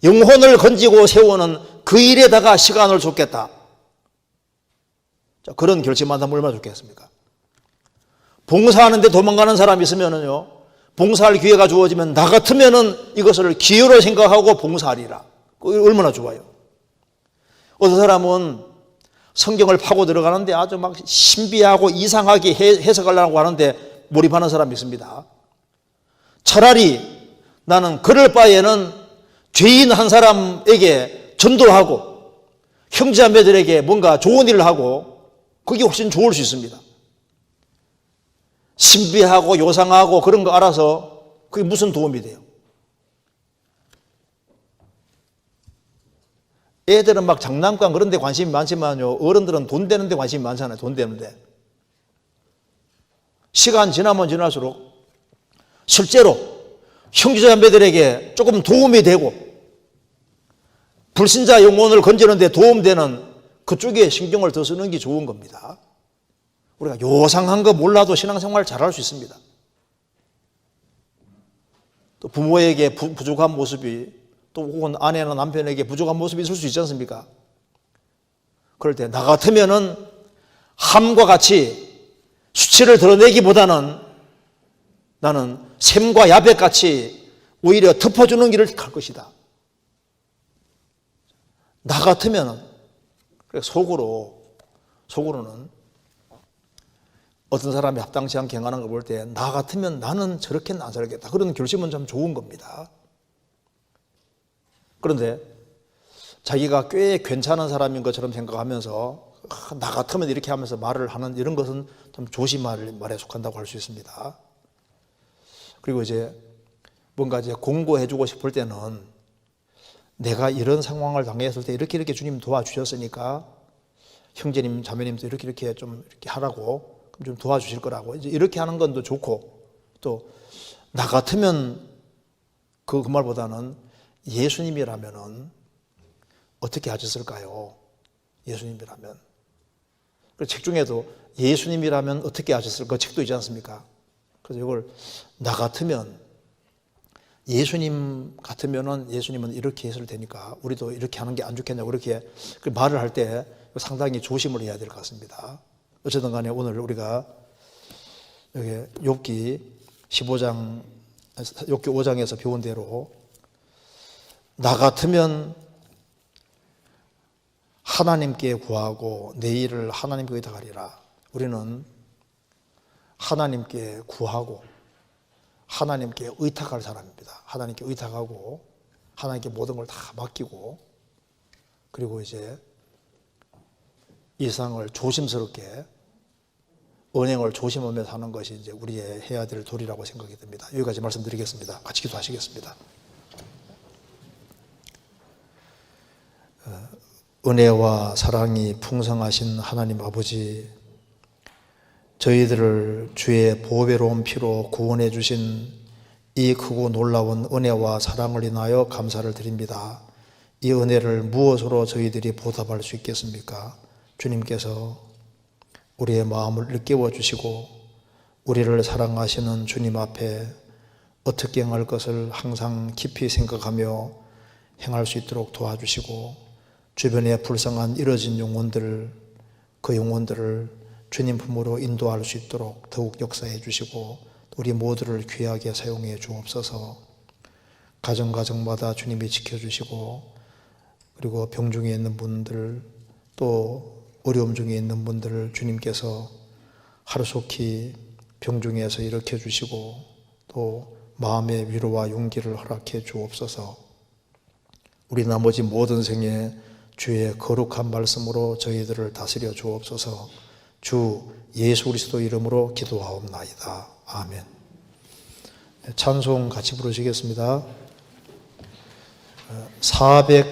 영혼을 건지고 세우는 그 일에다가 시간을 쏟겠다. 그런 결심한다면 얼마나 좋겠습니까? 봉사하는데 도망가는 사람이 있으면은요, 봉사할 기회가 주어지면 나 같으면은 이것을 기회로 생각하고 봉사하리라. 얼마나 좋아요. 어떤 사람은 성경을 파고 들어가는데 아주 막 신비하고 이상하게 해석하려고 하는데 몰입하는 사람이 있습니다. 차라리 나는 그럴 바에는 죄인 한 사람에게 전도하고 형제자매들에게 뭔가 좋은 일을 하고 그게 훨씬 좋을 수 있습니다. 신비하고 요상하고 그런 거 알아서 그게 무슨 도움이 돼요? 애들은 막 장난감 그런 데 관심이 많지만요, 어른들은 돈 되는 데 관심이 많잖아요. 돈 되는 데. 시간 지나면 지날수록 실제로 형제자매들에게 조금 도움이 되고 불신자 영혼을 건지는 데 도움되는 그쪽에 신경을 더 쓰는 게 좋은 겁니다. 우리가 요상한 거 몰라도 신앙생활 잘할 수 있습니다. 또 부모에게 부족한 모습이, 또 혹은 아내나 남편에게 부족한 모습이 있을 수 있지 않습니까? 그럴 때 나 같으면은 함과 같이 수치를 드러내기보다는 나는 샘과 야백같이 오히려 덮어주는 길을 갈 것이다. 나 같으면 속으로는 어떤 사람이 합당치 않게 행하는 걸 볼 때 나 같으면 나는 저렇게는 안 살겠다. 그런 결심은 참 좋은 겁니다. 그런데 자기가 꽤 괜찮은 사람인 것처럼 생각하면서 나 같으면 이렇게 하면서 말을 하는 이런 것은 좀 조심할 말에 속한다고 할 수 있습니다. 그리고 이제 뭔가 이제 공고해주고 싶을 때는 내가 이런 상황을 당했을 때 이렇게 주님 도와주셨으니까 형제님, 자매님도 이렇게 좀 이렇게 하라고 좀 도와주실 거라고 이제 이렇게 하는 건 또 좋고, 또 나 같으면 그 말보다는 예수님이라면은 어떻게 하셨을까요? 예수님이라면. 그 책 중에도 예수님이라면 어떻게 하셨을까 책도 있지 않습니까? 그래서 이걸 나 같으면 예수님 같으면은 예수님은 이렇게 했을 테니까 우리도 이렇게 하는 게 안 좋겠냐고 이렇게 말을 할 때 상당히 조심을 해야 될 것 같습니다. 어쨌든 간에 오늘 우리가 여기 욥기 15장, 욥기 5장에서 배운 대로 나 같으면 하나님께 구하고 내 일을 하나님께 의탁하리라. 우리는 하나님께 구하고 하나님께 의탁할 사람입니다. 하나님께 의탁하고 하나님께 모든 걸 다 맡기고, 그리고 이제 이 세상을 조심스럽게 언행을 조심하면서 하는 것이 이제 우리의 해야 될 도리라고 생각이 듭니다. 여기까지 말씀드리겠습니다. 같이 기도하시겠습니다. 은혜와 사랑이 풍성하신 하나님 아버지, 저희들을 주의 보배로운 피로 구원해 주신 이 크고 놀라운 은혜와 사랑을 인하여 감사를 드립니다. 이 은혜를 무엇으로 저희들이 보답할 수 있겠습니까? 주님께서 우리의 마음을 일깨워 주시고 우리를 사랑하시는 주님 앞에 어떻게 행할 것을 항상 깊이 생각하며 행할 수 있도록 도와주시고, 주변에 불쌍한 이뤄진 영혼들을, 그 영혼들을 주님 품으로 인도할 수 있도록 더욱 역사해 주시고 우리 모두를 귀하게 사용해 주옵소서. 가정마다 주님이 지켜주시고, 그리고 병 중에 있는 분들, 또 어려움 중에 있는 분들을 주님께서 하루속히 병 중에서 일으켜 주시고 또 마음의 위로와 용기를 허락해 주옵소서. 우리 나머지 모든 생에 주의 거룩한 말씀으로 저희들을 다스려 주옵소서. 주 예수 그리스도 이름으로 기도하옵나이다. 아멘. 찬송 같이 부르시겠습니다. 400